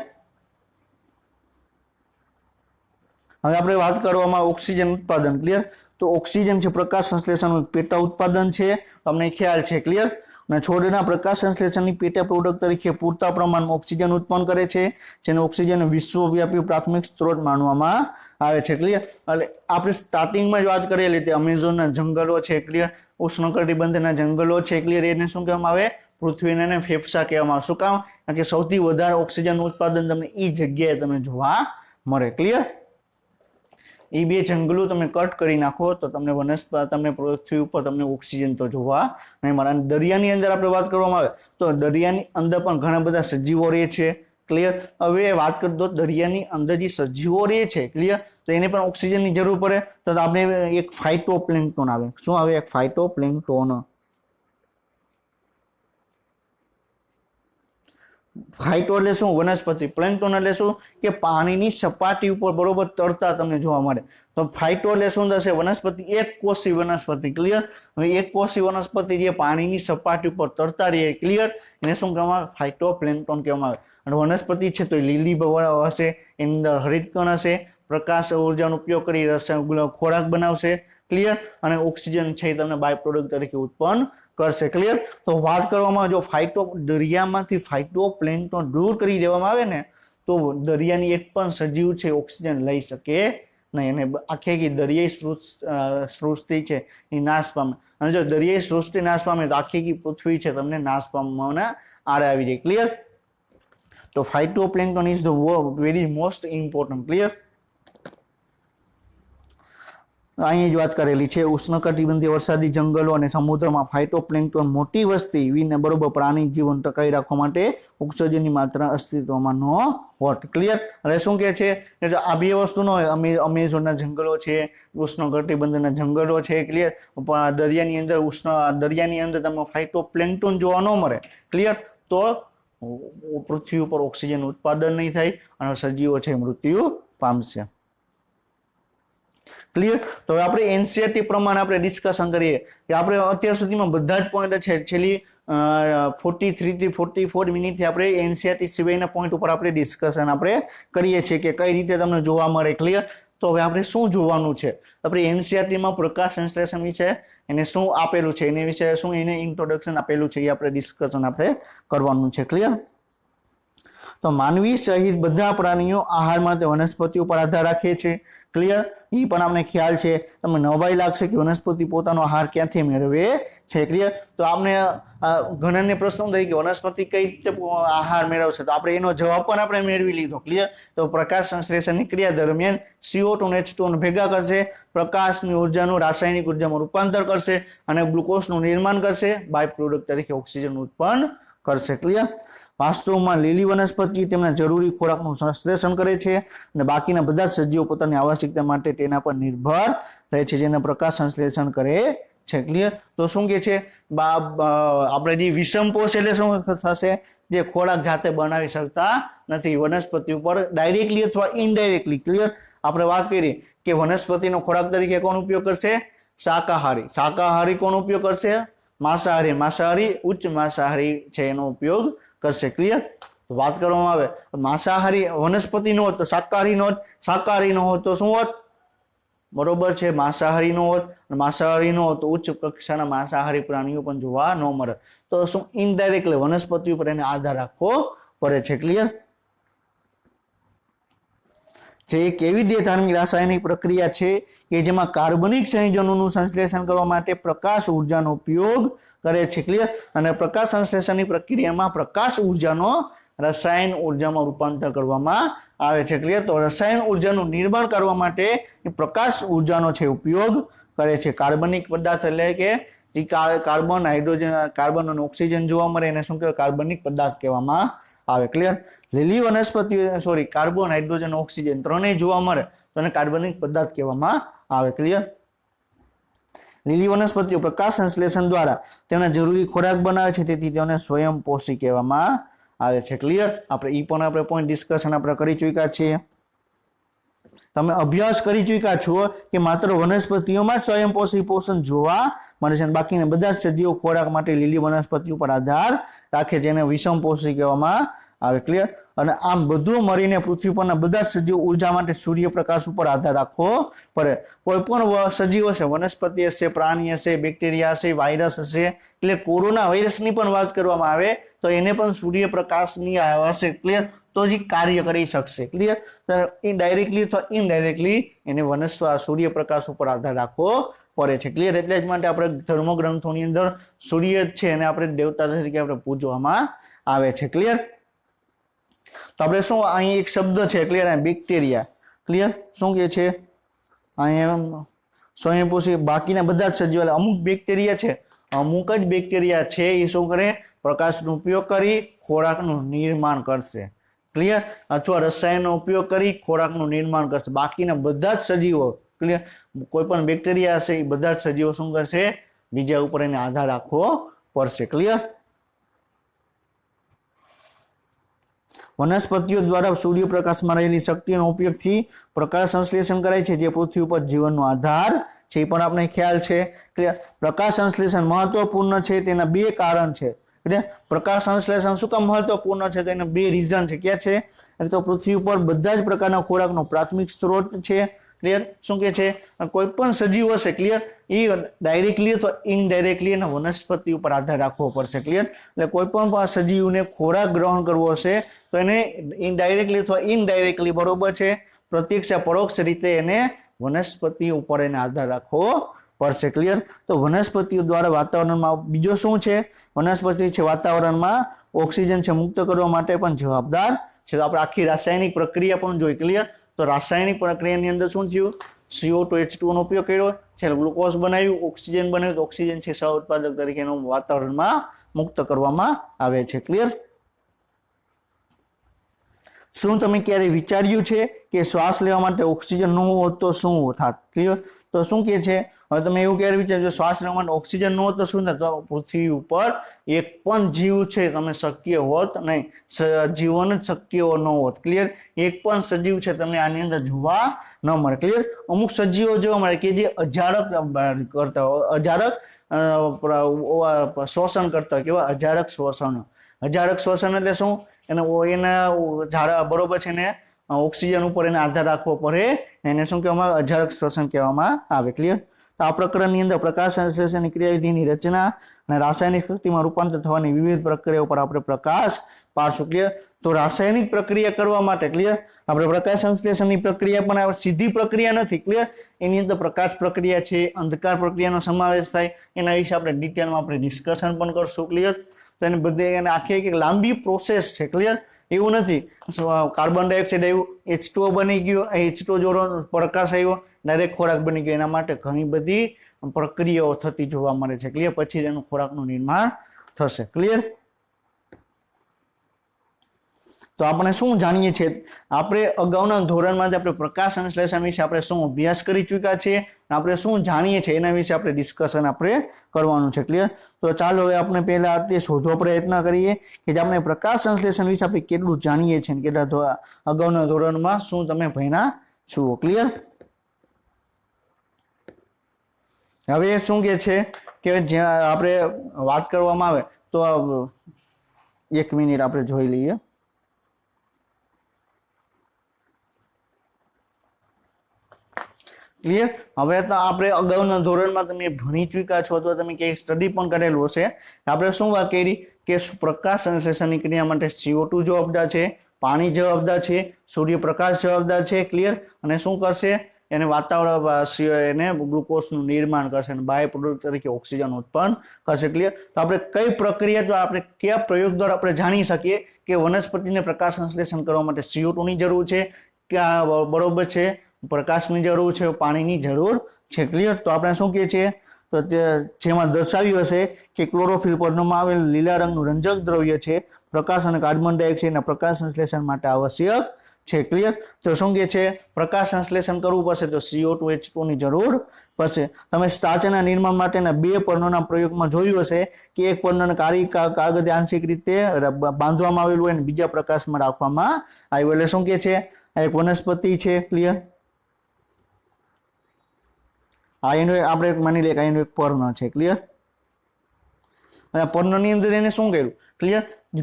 હવે આપણે વાત કરવામાં ઓક્સિજન ઉત્પાદન, ક્લિયર. તો ઓક્સિજન છે પ્રકાશ સંશ્લેષણનું પેટા ઉત્પાદન છે, તમને ખ્યાલ છે, ક્લિયર. અને છોડના પ્રકાશ સંશ્લેષણની પેટા પ્રોડક્ટ તરીકે પૂરતા પ્રમાણમાં ઓક્સિજન ઉત્પન્ન કરે છે, જેને ઓક્સિજન વિશ્વવ્યાપી પ્રાથમિક સ્ત્રોત માનવામાં આવે છે, ક્લિયર. એટલે આપણે સ્ટાર્ટિંગમાં જ વાત કરેલી હતી, અમેઝોનના જંગલો છે, ક્લિયર, ઉષ્ણકટિબંધના જંગલો છે, ક્લિયર. એને શું કહેવામાં આવે? પૃથ્વીના ફેફસા કહેવામાં આવે. શું કામ? કારણ કે સૌથી વધારે ઓક્સિજન ઉત્પાદન તમને એ જગ્યાએ તમને જોવા મળે, ક્લિયર. એ બે જંગલો તમે કટ કરી નાખો તો તમને તમને પૃથ્વી ઉપર તમને ઓક્સિજન તો જોવા નહીં મળે. અને દરિયાની અંદર આપણે વાત કરવામાં આવે તો દરિયાની અંદર પણ ઘણા બધા સજીવો રહે છે, ક્લિયર. હવે વાત કરતો દરિયાની અંદર જે સજીવો રહે છે, ક્લિયર, તો એને પણ ઓક્સિજનની જરૂર પડે. તો આપણે એક ફાઇટોપ્લેન્ક્ટોન આવે. શું આવે? એક ફાઇટોપ્લેન્ક્ટોન. ફાઇટો એટલે શું? વનસ્પતિ. પ્લેન્ક્ટોન એટલે શું? કે પાણીની સપાટી ઉપર બરોબર તરતા તમને જોવા મળે. તો ફાઇટો એટલે શું થશે? વનસ્પતિ, એક કોષી વનસ્પતિ, ક્લિયર. હવે એક કોષી વનસ્પતિ જે પાણીની સપાટી ઉપર તરતા રહે, ક્લિયર, એને શું કહેવામાં આવે? ફાઇટોપ્લેન્ક્ટોન કહેવામાં આવે. અને વનસ્પતિ છે તો લીલી હશે, એની અંદર હરિતકણ હશે, પ્રકાશ ઉર્જાનો ઉપયોગ કરી ખોરાક બનાવશે, ક્લિયર. અને ઓક્સિજન છે તમને બાય પ્રોડક્ટ તરીકે ઉત્પન્ન કરશે, ક્લિયર. તો વાત કરવામાં જો દરિયામાંથી ફાઇટોપ્લેન્ક્ટોન દૂર કરી દેવામાં આવે ને તો દરિયાની એક પણ સજીવ છે ઓક્સિજન લઈ શકે નહીં, અને આખી દરિયાઈ સૃષ્ટિ છે એ નાશ પામે. અને જો દરિયાઈ સૃષ્ટિ નાશ પામે તો આખી પૃથ્વી છે તમને નાશ પામવાના આરે આવી જાય, ક્લિયર. તો phytoplankton is the very most important, clear. અહીં જ વાત કરેલી છે. ઉષ્ણકટિબંધીય વરસાદી જંગલો અને સમુદ્રમાં ફાઇટોપ્લેન્ક્ટોન મોટી વસ્તી વિને બરોબર પ્રાણી જીવન ટકાવી રાખવા માટે ઓક્સિજનની માત્રા અસ્તિત્વમાં ન હોત, ક્લિયર. એટલે શું કહે છે કે જો આ બે વસ્તુ ન હોય, અમેઝોનના જંગલો છે, ઉષ્ણકટિબંધના જંગલો છે, ક્લિયર, દરિયાની અંદર તમને ફાઇટોપ્લેન્ક્ટોન જોવા ન મળે, ક્લિયર, તો પૃથ્વી ઉપર ઓક્સિજન ઉત્પાદન નહીં થાય અને સજીવો છે મૃત્યુ પામશે, ક્લિયર. તો હવે આપણે એનસીઆરટી પ્રમાણે આપણે ડિસ્કશન કરીએ કે આપણે અત્યાર સુધીમાં બધા જ પોઈન્ટ છે છેલ્લી 43 થી 44 મિનિટથી આપણે એનસીઆરટી સિવાયના પોઈન્ટ ઉપર આપણે ડિસ્કશન આપણે કરીએ છીએ કે કઈ રીતે તમને જોવા મળે, ક્લિયર. તો હવે આપણે શું જોવાનું છે? આપણે એનસીઆરટીમાં પ્રકાશ સંશ્લેષણ વિશે એને શું આપેલું છે, એને વિશે શું એને ઇન્ટ્રોડક્શન આપેલું છે એ આપણે ડિસ્કશન આપણે કરવાનું છે, ક્લિયર. તો માનવી સહિત બધા પ્રાણીઓ આહાર માટે વનસ્પતિ ઉપર આધાર રાખે છે, ક્લિયર. એ પણ આપણે ખ્યાલ છે. તમને નવાઈ લાગશે કે વનસ્પતિ પોતાનો આહાર ક્યાંથી મેળવે છે, ક્લિયર. તો આપણે ઘણાને પ્રશ્ન થાય કે વનસ્પતિ કઈ રીતે આહાર મેળવશે, તો આપણે એનો જવાબ પણ આપણે મેળવી લીધો, ક્લિયર. તો પ્રકાશ સંશ્લેષણની ક્રિયા દરમિયાન CO2 અને H2 ભેગા કરશે, પ્રકાશની ઉર્જાનું રાસાયણિક ઉર્જામાં રૂપાંતર કરશે અને ગ્લુકોઝનું નિર્માણ કરશે, બાય પ્રોડક્ટ તરીકે ઓક્સિજન ઉત્પન્ન કરશે. ક્લિયર? વાસ્તવમાં લીલી વનસ્પતિ તેમના જરૂરી ખોરાકનું સંશ્લેષણ કરે છે અને બાકીના બધા જ સજીવો પોતાની આવશ્યકતા માટે તેના પર નિર્ભર રહે છે, જેને પ્રકાશ સંશ્લેષણ કરે છે. ક્લિયર? તો શું કે છે, આપણે જે વિષમ કોષ એટલે શું થશે, જે ખોરાક જાતે બનાવી શકતા નથી વનસ્પતિ ઉપર ડાયરેક્ટલી અથવા ઇનડાયરેક્ટલી. ક્લિયર? આપણે વાત કરી કે વનસ્પતિનો ખોરાક તરીકે કોણ ઉપયોગ કરશે? શાકાહારી. શાકાહારી કોણ ઉપયોગ કરશે? માંસાહારી. માંસાહારી ઉચ્ચ માંસાહારી છે એનો ઉપયોગ કરશે. ક્લિયર? તો વાત કરવામાં આવે માંસાહારી વનસ્પતિ નો હોત તો શાકાહારી નો હોત, શાકાહારી નો હોત તો શું હોત? બરોબર છે, માંસાહારી નો હોત. માંસાહારી નો હોત તો ઉચ્ચ કક્ષાના માંસાહારી પ્રાણીઓ પણ જોવા ન મળે. તો શું ઇનડાયરેક્ટલી વનસ્પતિ ઉપર એને આધાર રાખવો પડે છે. ક્લિયર? જે એક એવી દેહધાર્મિક રાસાયણિક પ્રક્રિયા છે કે જેમાં કાર્બનિક સંયોજનોનું સંશ્લેષણ કરવા માટે પ્રકાશ ઉર્જાનો ઉપયોગ કરે છે. ક્લિયર? અને પ્રકાશ સંશ્લેષણની પ્રક્રિયામાં પ્રકાશ ઉર્જાનો રસાયણ ઉર્જામાં રૂપાંતર કરવામાં આવે છે. ક્લિયર? તો રસાયણ ઉર્જાનું નિર્માણ કરવા માટે પ્રકાશ ઉર્જાનો છે ઉપયોગ કરે છે. કાર્બનિક પદાર્થ એટલે કે જે કાર્બન, હાઇડ્રોજન, કાર્બન અને ઓક્સિજન જોવા મળે એને શું કહેવાય? કાર્બનિક પદાર્થ કહેવામાં આવે. ક્લિયર? લીલી વનસ્પતિ કાર્બન, હાઇડ્રોજન, ઓક્સિજન ત્રણેય જોવા મળે તો એને કાર્બનિક પદાર્થ કહેવામાં આવે. ક્લિયર? લીલી વનસ્પતિઓ પ્રકાશ સંશ્લેષણ દ્વારા તેના જરૂરી ખોરાક બનાવે છે, તેથી તેઓને સ્વયંપોષી કહેવામાં આવે છે. ક્લિયર? આપણે પોઈન્ટ ડિસ્કશન આપણે કરી ચૂક્યા છીએ. તમે અભ્યાસ કરી ચૂક્યા છો કે માત્ર વનસ્પતિઓમાં જ સ્વયંપોષી પોષણ જોવા મળે છે, બાકીના બધા જ સજીવો ખોરાક માટે લીલી વનસ્પતિ ઉપર આધાર રાખે, જેને વિષમપોષી કહેવામાં આવે. ક્લિયર? અને આમ બધું મળીને પૃથ્વી પરના બધા જ સજીવો ઉર્જા માટે સૂર્યપ્રકાશ ઉપર આધાર રાખવો પડે. કોઈ પણ સજીવ હશે, વનસ્પતિ હશે, પ્રાણી હશે, બેક્ટેરિયા હશે, વાયરસ હશે, એટલે કોરોના વાયરસની પણ વાત કરવામાં આવે તો એને પણ સૂર્યપ્રકાશની હશે. ક્લિયર? તો જ કાર્ય કરી શકશે. ક્લિયર? ડાયરેક્ટલી અથવા ઇનડાયરેક્ટલી એને સૂર્યપ્રકાશ ઉપર આધાર રાખવો પડે છે. ક્લિયર? એટલે જ માટે આપણે ધર્મગ્રંથોની અંદર સૂર્ય છે અને આપણે દેવતા તરીકે આપણે પૂજવામાં આવે છે. ક્લિયર? તો આપણે શું અહીં એક શબ્દ છે, ક્લિયર, બેક્ટેરિયા. ક્લિયર? શું કે છે અહીંયા? સ્વયંપોષી બાકીના બધા જ સજીવો, અમુક બેક્ટેરિયા છે, અમુક જ બેક્ટેરિયા છે એ શું કરે? પ્રકાશનો ઉપયોગ કરી ખોરાકનું નિર્માણ કરશે. ક્લિયર? અથવા રસાયણનો ઉપયોગ કરી ખોરાકનું નિર્માણ કરશે. બાકીના બધા જ સજીવો, ક્લિયર, કોઈ પણ બેક્ટેરિયા હશે એ બધા જ સજીવો શું કરશે? બીજા ઉપર એને આધાર રાખવો પડશે. ક્લિયર? વનસ્પતિઓ દ્વારા સૂર્યપ્રકાશમાં રહેલી શક્તિનો ઉપયોગથી પ્રકાશ સંશ્લેષણ કરાય છે, જે પૃથ્વી ઉપર જીવનનો આધાર છે, એ પણ આપણે ખ્યાલ છે. ક્લિયર? પ્રકાશ સંશ્લેષણ મહત્વપૂર્ણ છે, તેના બે કારણ છે. પ્રકાશ સંશ્લેષણ શું કામ મહત્વપૂર્ણ છે? તો એના બે રીઝન છે. ક્યાં છે? એટલે તો પૃથ્વી ઉપર બધા જ પ્રકારના ખોરાકનો પ્રાથમિક સ્ત્રોત છે. ક્લિયર? શું કે છે? કોઈ પણ સજીવ હશે, ક્લિયર, એ ડાયરેક્ટલી અથવા ઇનડાયરેક્ટલી એના વનસ્પતિ ઉપર આધાર રાખવો પડશે. ક્લિયર? એટલે કોઈ પણ સજીવને ખોરાક ગ્રહણ કરવો હશે તો એને ઇનડાયરેક્ટલી અથવા ઇનડાયરેક્ટલી, બરોબર છે, પ્રત્યક્ષ પરોક્ષ રીતે એને વનસ્પતિ ઉપર એને આધાર રાખવો પડશે. ક્લિયર? તો વનસ્પતિઓ દ્વારા વાતાવરણમાં બીજો શું છે? વનસ્પતિ છે વાતાવરણમાં ઓક્સિજન છે મુક્ત કરવા માટે પણ જવાબદાર છે. તો આપણે આખી રાસાયણિક પ્રક્રિયા પણ જોઈ. ક્લિયર? તો રાસાયણિક પ્રક્રિયાની અંદર શું થયું? CO2 H2O નો ઉપયોગ કર્યો છે, ગ્લુકોઝ બનાવ્યું, ઓક્સિજન બનાવ્યું, તો ઓક્સિજન છે સહ ઉત્પાદક તરીકે વાતાવરણમાં મુક્ત કરવામાં આવે છે. ક્લિયર? શું તમે ક્યારે વિચાર્યું છે કે શ્વાસ લેવા માટે ઓક્સિજન ન હોત તો શું થાત? ક્લિયર? તો શું કે છે, હવે તમે એવું ક્યારે વિચારજો શ્વાસ લેવા માટે ઓક્સિજન ન હોત તો શું થાત? તો પૃથ્વી ઉપર એક પણ જીવ છે તમે શક્ય હોત નહીં, જીવન જ શક્ય ન હોત. ક્લિયર? એક પણ સજીવ છે તમને આની અંદર જોવા ન મળે. ક્લિયર? અમુક સજીવો જોવા મળે કે જે અજારક કરતા હોય, અજારક શ્વસન કરતા હોય. કેવા અજારક શ્વસન? અજારક શ્વસન એટલે શું? એના બરોબર છે, ને ઓક્સિજન ઉપર એને આધાર રાખવો પડે, એને શું કહેવામાં આવે? અજારક શ્વસન કહેવામાં આવે. ક્લિયર? તો આ પ્રકરણની અંદર પ્રકાશ સંશ્લેષણની ક્રિયાવિધિની રચના અને રાસાયણિક શક્તિમાં રૂપાંતર થવાની વિવિધ પ્રક્રિયાઓ પર આપણે પ્રકાશ પાડશું. ક્લિયર? તો રાસાયણિક પ્રક્રિયા કરવા માટે, ક્લિયર, આપણે પ્રકાશ સંશ્લેષણની પ્રક્રિયા પણ સીધી પ્રક્રિયા નથી. ક્લિયર? એની અંદર પ્રકાશ પ્રક્રિયા છે, અંધકાર પ્રક્રિયાનો સમાવેશ થાય, એના વિશે આપણે ડિટેલમાં આપણે ડિસ્કશન પણ કરશું. ક્લિયર? તો એને બધે એને આખી એક લાંબી પ્રોસેસ છે. ક્લિયર? એવું નથી કાર્બન ડાયોક્સાઇડ આવ્યું, H2O બની ગયું, H2O જોડો પ્રકાશ આવ્યો, ડાયરેક્ટ ખોરાક બની ગયો. એના માટે ઘણી બધી પ્રક્રિયાઓ થતી જોવા મળે છે. ક્લિયર? પછી એનું ખોરાકનું નિર્માણ થશે. ક્લિયર? तो આપણે શું જાણીએ છીએ આપણે અગાઉના ધોરણમાં આપણે પ્રકાશ સંશ્લેષણ વિશે આપણે શું અભ્યાસ કરી ચૂક્યા છીએ આપણે શું જાણીએ છીએ એના વિશે આપણે ડિસ્કશન આપણે કરવાનું છે ક્લિયર તો ચાલો હવે આપણે પહેલા તે શોધવા પ્રયત્ન કરીએ કે જે આપણે પ્રકાશ સંશ્લેષણ વિશે આપણે કેટલું જાણીએ છીએ કેટલા અગાઉના ધોરણમાં શું તમે ભણ્યા છો ક્લિયર હવે શું કહે છે કે જ્યાં આપણે વાત કરવામાં આવે તો 1 મિનિટ આપણે જોઈ લઈએ क्लियर હવે તો આપણે અગાઉના ધોરણમાં તમે ભણી ચૂક્યા છો અથવા તમે ક્યાંક સ્ટડી પણ કરેલું હશે આપણે શું વાત કરી કે પ્રકાશ સંશ્લેષણની ક્રિયા માટે CO2 જવાબદાર છે પાણી જવાબદાર છે સૂર્યપ્રકાશ જવાબદાર છે ક્લિયર અને શું કરશે એને વાતાવરણ એને ગ્લુકોઝનું નિર્માણ કરશે અને બાય પ્રોડક્ટ તરીકે ઓક્સિજન ઉત્પન્ન કરશે ક્લિયર તો આપણે કઈ પ્રક્રિયા દ્વારા આપણે કયા પ્રયોગ દ્વારા આપણે જાણી શકીએ કે વનસ્પતિને પ્રકાશ સંશ્લેષણ કરવા માટે CO2 ની જરૂર છે કે બરોબર છે પ્રકાશની જરૂર છે પાણીની જરૂર છે ક્લિયર તો આપણે શું કહીએ છીએ તો જેમાં દર્શાવ્યું હશે કે ક્લોરોફિલ પરનું આવેલ લીલા રંગનું રંજક દ્રવ્ય છે પ્રકાશ અને કાર્બન ડાયોક્સાઇડના પ્રકાશ સંશ્લેષણ માટે આવશ્યક છે ક્લિયર તો શું કહે છે પ્રકાશ સંશ્લેષણ કરવું પડશે તો CO2 H2 ની જરૂર પડશે તમે સ્ટાર્ચના નિર્માણ માટેના બે પર્ણોના પ્રયોગમાં જોયું હશે કે એક પર્ણને કાગળ આંશિક રીતે બાંધવામાં આવેલું હોય અને બીજા પ્રકાશમાં રાખવામાં આવ્યું એટલે શું કહે છે આ એક વનસ્પતિ છે ક્લિયર આ એનો આપણે માની લે કે એનો એક પર્ણ છે ક્લિયર અને પર્ણની અંદર એને શું કર્યું ક્લિયર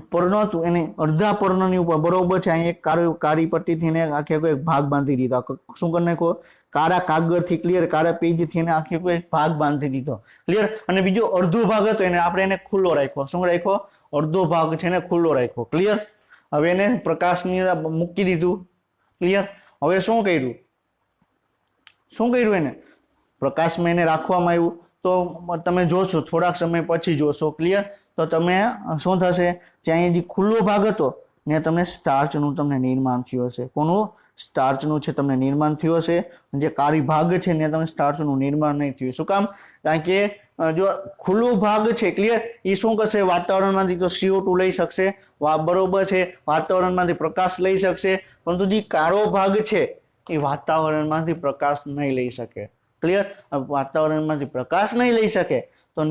પર્ણ હતું એને અડધા પર્ણની ઉપર બરોબર છે અહીં એક કાળી પટ્ટીથી એને આખે કોઈ ભાગ બાંધી દીધો શું કરી નાખો કાળા કાગળથી ક્લિયર કાળા પેજથી એને આખે કોઈ ભાગ બાંધી દીધો ક્લિયર અને બીજો અડધો ભાગ હતો એને આપણે એને ખુલ્લો રાખ્યો શું રાખ્યો અડધો ભાગ છે એને ખુલ્લો રાખ્યો ક્લિયર હવે એને પ્રકાશની મૂકી દીધું ક્લિયર હવે શું કર્યું એને પ્રકાશમાં એને રાખવામાં આવ્યું તો તમે જોશો થોડાક સમય પછી જોશો ક્લિયર તો તમે શું થશે જ્યાં જે ખુલ્લો ભાગ હતો ને તમને સ્ટાર્ચનું તમને નિર્માણ થયું હશે કોનું સ્ટાર્ચનું છે તમને નિર્માણ થયું હશે જે કાળી ભાગ છે ને તમને સ્ટાર્ચનું નિર્માણ નહીં થયું શું કામ કારણ કે જો ખુલ્લો ભાગ છે ક્લિયર એ શું કરશે વાતાવરણમાંથી તો CO2 લઈ શકશે બરોબર છે વાતાવરણમાંથી પ્રકાશ લઈ શકશે પરંતુ જે કાળો ભાગ છે એ વાતાવરણમાંથી પ્રકાશ નહીં લઈ શકે ક્લિયર વાતાવરણમાંથી પ્રકાશ નહીં લઈ શકે તો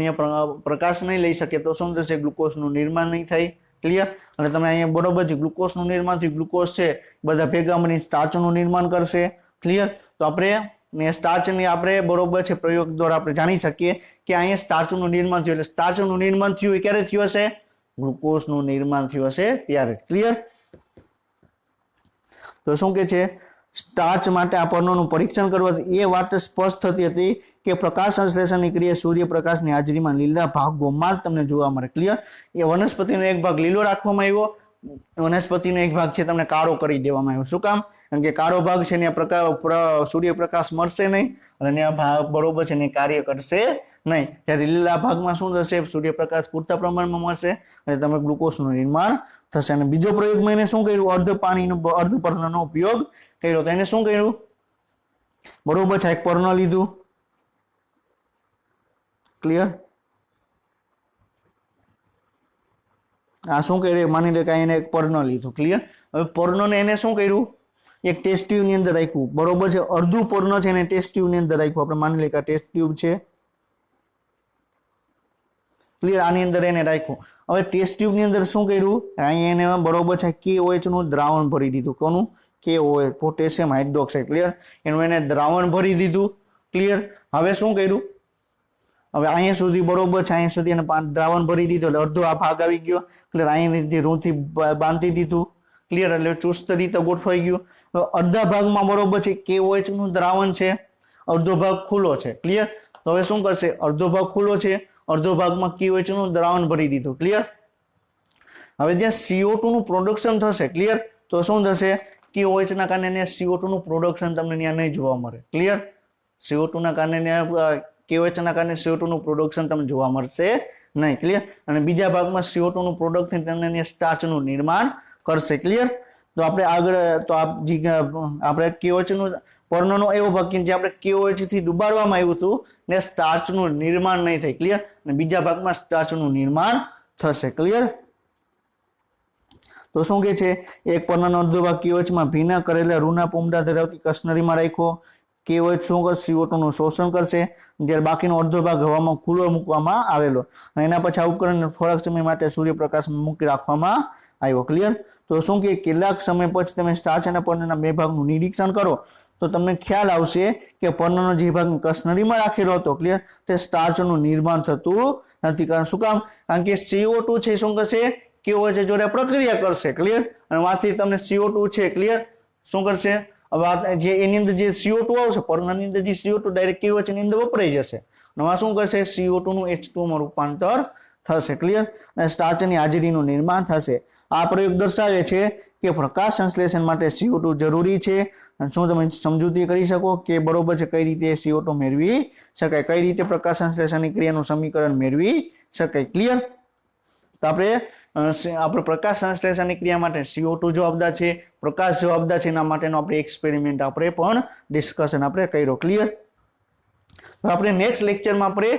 પ્રકાશ નહીં લઈ શકે તો શું થશે ગ્લુકોઝનું નિર્માણ નહીં થાય ક્લિયર અને તમે અહીંયા બરોબર છે ગ્લુકોઝનું નિર્માણ થયું ગ્લુકોઝ છે બધા ભેગા મળીને સ્ટાર્ચનું નિર્માણ કરશે ક્લિયર તો આપણે સ્ટાર્ચની આપણે બરોબર છે પ્રયોગ દ્વારા આપણે જાણી શકીએ કે અહીંયા સ્ટાર્ચનું નિર્માણ થયું એટલે સ્ટાર્ચનું નિર્માણ થયું એ ક્યારે થયું હશે ગ્લુકોઝનું નિર્માણ થયું હશે ત્યારે ક્લિયર તો શું કે છે સ્ટાર્ચ માટે આ પર્ણોનું પરીક્ષણ કરવાથી એ વાત સ્પષ્ટ થતી હતી કે પ્રકાશ સંશ્લેષણની ક્રિયા સૂર્યપ્રકાશની હાજરીમાં લીલા ભાગોમાં જ તમને જોવા મળે ક્લિયર એ વનસ્પતિનો એક ભાગ લીલો રાખવામાં આવ્યો વનસ્પતિનો એક ભાગ છે તમને કાળો કરી દેવામાં આવ્યો શું કામ કારણ કે કાળો ભાગ છે ને સૂર્યપ્રકાશ મળશે નહીં અને આ ભાગ બરોબર છે ને કાર્ય કરશે નહીં જ્યારે લીલા ભાગમાં શું થશે સૂર્યપ્રકાશ પૂરતા પ્રમાણમાં મળશે અને તમે ગ્લુકોઝનું નિર્માણ થશે અને બીજો પ્રયોગમાં એને શું કર્યું અર્ધ પર્ણનો ઉપયોગ કર્યો તો એને શું કર્યું બરોબર છે એક પર્ણ લીધું ક્લિયર આ શું કર્યું માની લે કે એને એક પર્ણ લીધું ક્લિયર હવે પર્ણને એને શું કર્યું એક ટેસ્ટ ટ્યુબની અંદર રાખ્યું બરોબર છે અડધું પર્ણ છે એને ટેસ્ટ ટ્યુબની અંદર રાખ્યું આપણે માની લે કે આ ટેસ્ટ ટ્યુબ છે ક્લિયર આની અંદર એને રાખ્યું હવે ટેસ્ટ ટ્યુબની અંદર શું કર્યું અહીં એને બરોબર છે KOH નું દ્રાવણ ભરી દીધું કોનું KOH પોટેશિયમ હાઇડ્રોક્સાઇડ ક્લિયર એનું એને દ્રાવણ ભરી દીધું ક્લિયર હવે શું કર્યું હવે અહીંયા સુધી બરોબર છે અહીંયા સુધી એને દ્રાવણ ભરી દીધું એટલે અડધો આ ભાગ આવી ગયો ક્લિયર અહીંથી રૂથી બાંધી દીધું ક્લિયર એટલે ચુસ્ત રીતે ગોઠવાઈ ગયું અડધા ભાગમાં બરોબર છે KOH નું દ્રાવણ છે અડધો ભાગ ખુલ્લો છે ક્લિયર તો હવે શું કરશે અડધો ભાગ ખુલ્લો છે અડધો ભાગમાં KOH નું દ્રાવણ ભરી દીધું ક્લિયર હવે જ્યાં CO2 નું પ્રોડક્શન થશે ક્લિયર તો શું થશે KOH ના કારણે CO2 નું પ્રોડક્શન તમને ત્યાં નહીં જોવા મળે ક્લિયર CO2 ના કારણે KOH ના કારણે CO2 નું પ્રોડક્શન તમને જોવા મળશે નહીં ક્લિયર અને બીજા ભાગમાં CO2 નું પ્રોડક્શન તમને સ્ટાર્ચનું નિર્માણ કરશે ક્લિયર તો આપણે આગળ તો આપણે KOH નું પર્ણનો એવો ભાગ કે જે આપણે KOH થી ડુબાડવામાં આવ્યું હતું ને સ્ટાર્ચનું નિર્માણ નહીં થાય ક્લિયર અને બીજા ભાગમાં સ્ટાર્ચનું નિર્માણ થશે ક્લિયર તો શું કે છે, એક પન્નાનો અડધો ભાગ KOH માં ભીના કરેલા રૂના પૂમડા ધરાવતી કશ્નરીમાં રાખ્યો. KOH શું કરશે, CO2 નું શોષણ કરશે, જ્યારે બાકીનો અડધો ભાગ હવામાં ખુલ્લો મૂકવામાં આવેલો અને એના પછી આ ઉપકરણને થોડાક સમય માટે સૂર્યપ્રકાશમાં મૂકી રાખવામાં આવ્યો. ક્લિયર? તો શું કે કેટલાક સમય પછી તમે સ્ટાર્ચ અને પન્નાના બે ભાગનું નિરીક્ષણ કરો તો તમને ખ્યાલ આવશે કે પન્નાનો જે ભાગ કશ્નરીમાં રાખેલો હતો, ક્લિયર, તે સ્ટાર્ચનું નિર્માણ થતું નથી. કારણ શું કામ? કારણ કે CO2 છે શું કરશે, KOH જોડે પ્રક્રિયા કરશે. ક્લિયર? અને માંથી તમને CO2 છે, ક્લિયર, શું કરશે, જે એની અંદર જે CO2 આવશે, પન્નાની અંદર જે CO2 ડાયરેક્ટ KOH ની અંદર વપરાઈ જશે. નવા શું કરશે, CO2 નું H2O માં રૂપાંતર થશે. ક્લિયર? અને સ્ટાર્ચની હાજરીનું નિર્માણ થશે. આ પ્રયોગ દર્શાવે છે કે પ્રકાશ સંશ્લેષણ માટે CO2 જરૂરી છે. શું તમે સમજૂતી કરી શકો કે બરોબર છે, કઈ રીતે CO2 મેળવી શકાય, કઈ રીતે પ્રકાશ સંશ્લેષણની ક્રિયાનું સમીકરણ મેળવી શકાય. ક્લિયર? તો આપણે પ્રકાશ સંશ્લેષણની ક્રિયા માટે CO2 જવાબદાર છે, પ્રકાશ જવાબદાર છે, એના માટેનો આપણે એક્સપેરિમેન્ટ આપણે પણ ડિસ્કશન આપણે કર્યો. ક્લિયર? તો આપણે નેક્સ્ટ લેક્ચરમાં આપણે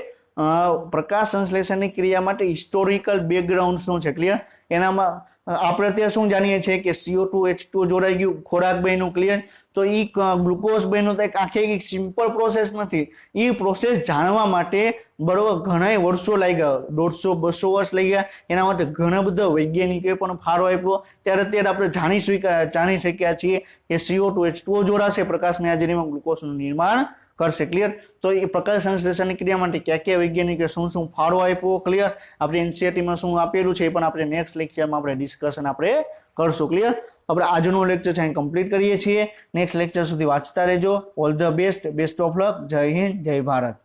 પ્રકાશ સંશ્લેષણની ક્રિયા માટે હિસ્ટોરિકલ બેકગ્રાઉન્ડ શું છે, ક્લિયર, એનામાં આપણે અત્યારે શું જાણીએ છીએ કે CO2 H2O જોડાઈ ગયું, ખોરાક બન્યું. ક્લિયર? તો એ ગ્લુકોઝ બન્યું તો એક આખી સિમ્પલ પ્રોસેસ નથી. એ પ્રોસેસ જાણવા માટે બરોબર ઘણા વર્ષો લાગ્યા, 150-200 વર્ષ લઈ ગયા. એના માટે ઘણા બધા વૈજ્ઞાનિકોએ પણ ફાળો આપ્યો. અત્યારે આપણે જાણી શક્યા છીએ કે CO2 H2O જોડાશે, પ્રકાશની હાજરીમાં ગ્લુકોઝનું નિર્માણ કરશે. ક્લિયર? તો એ પ્રકાશ સંશ્લેષણની ક્રિયા માટે કયા વૈજ્ઞાનિકે શું ફાળો આપ્યો, ક્લિયર, આપણે એનસીઈઆરટીમાં શું આપેલું છે એ પણ આપણે નેક્સ્ટ લેક્ચરમાં આપણે ડિસ્કશન આપણે કરશું. ક્લિયર? આપણે આજનું લેક્ચર છે કમ્પ્લીટ કરીએ છીએ. નેક્સ્ટ લેક્ચર સુધી વાંચતા રહેજો. All the best of luck. જય હિન્દ, જય ભારત.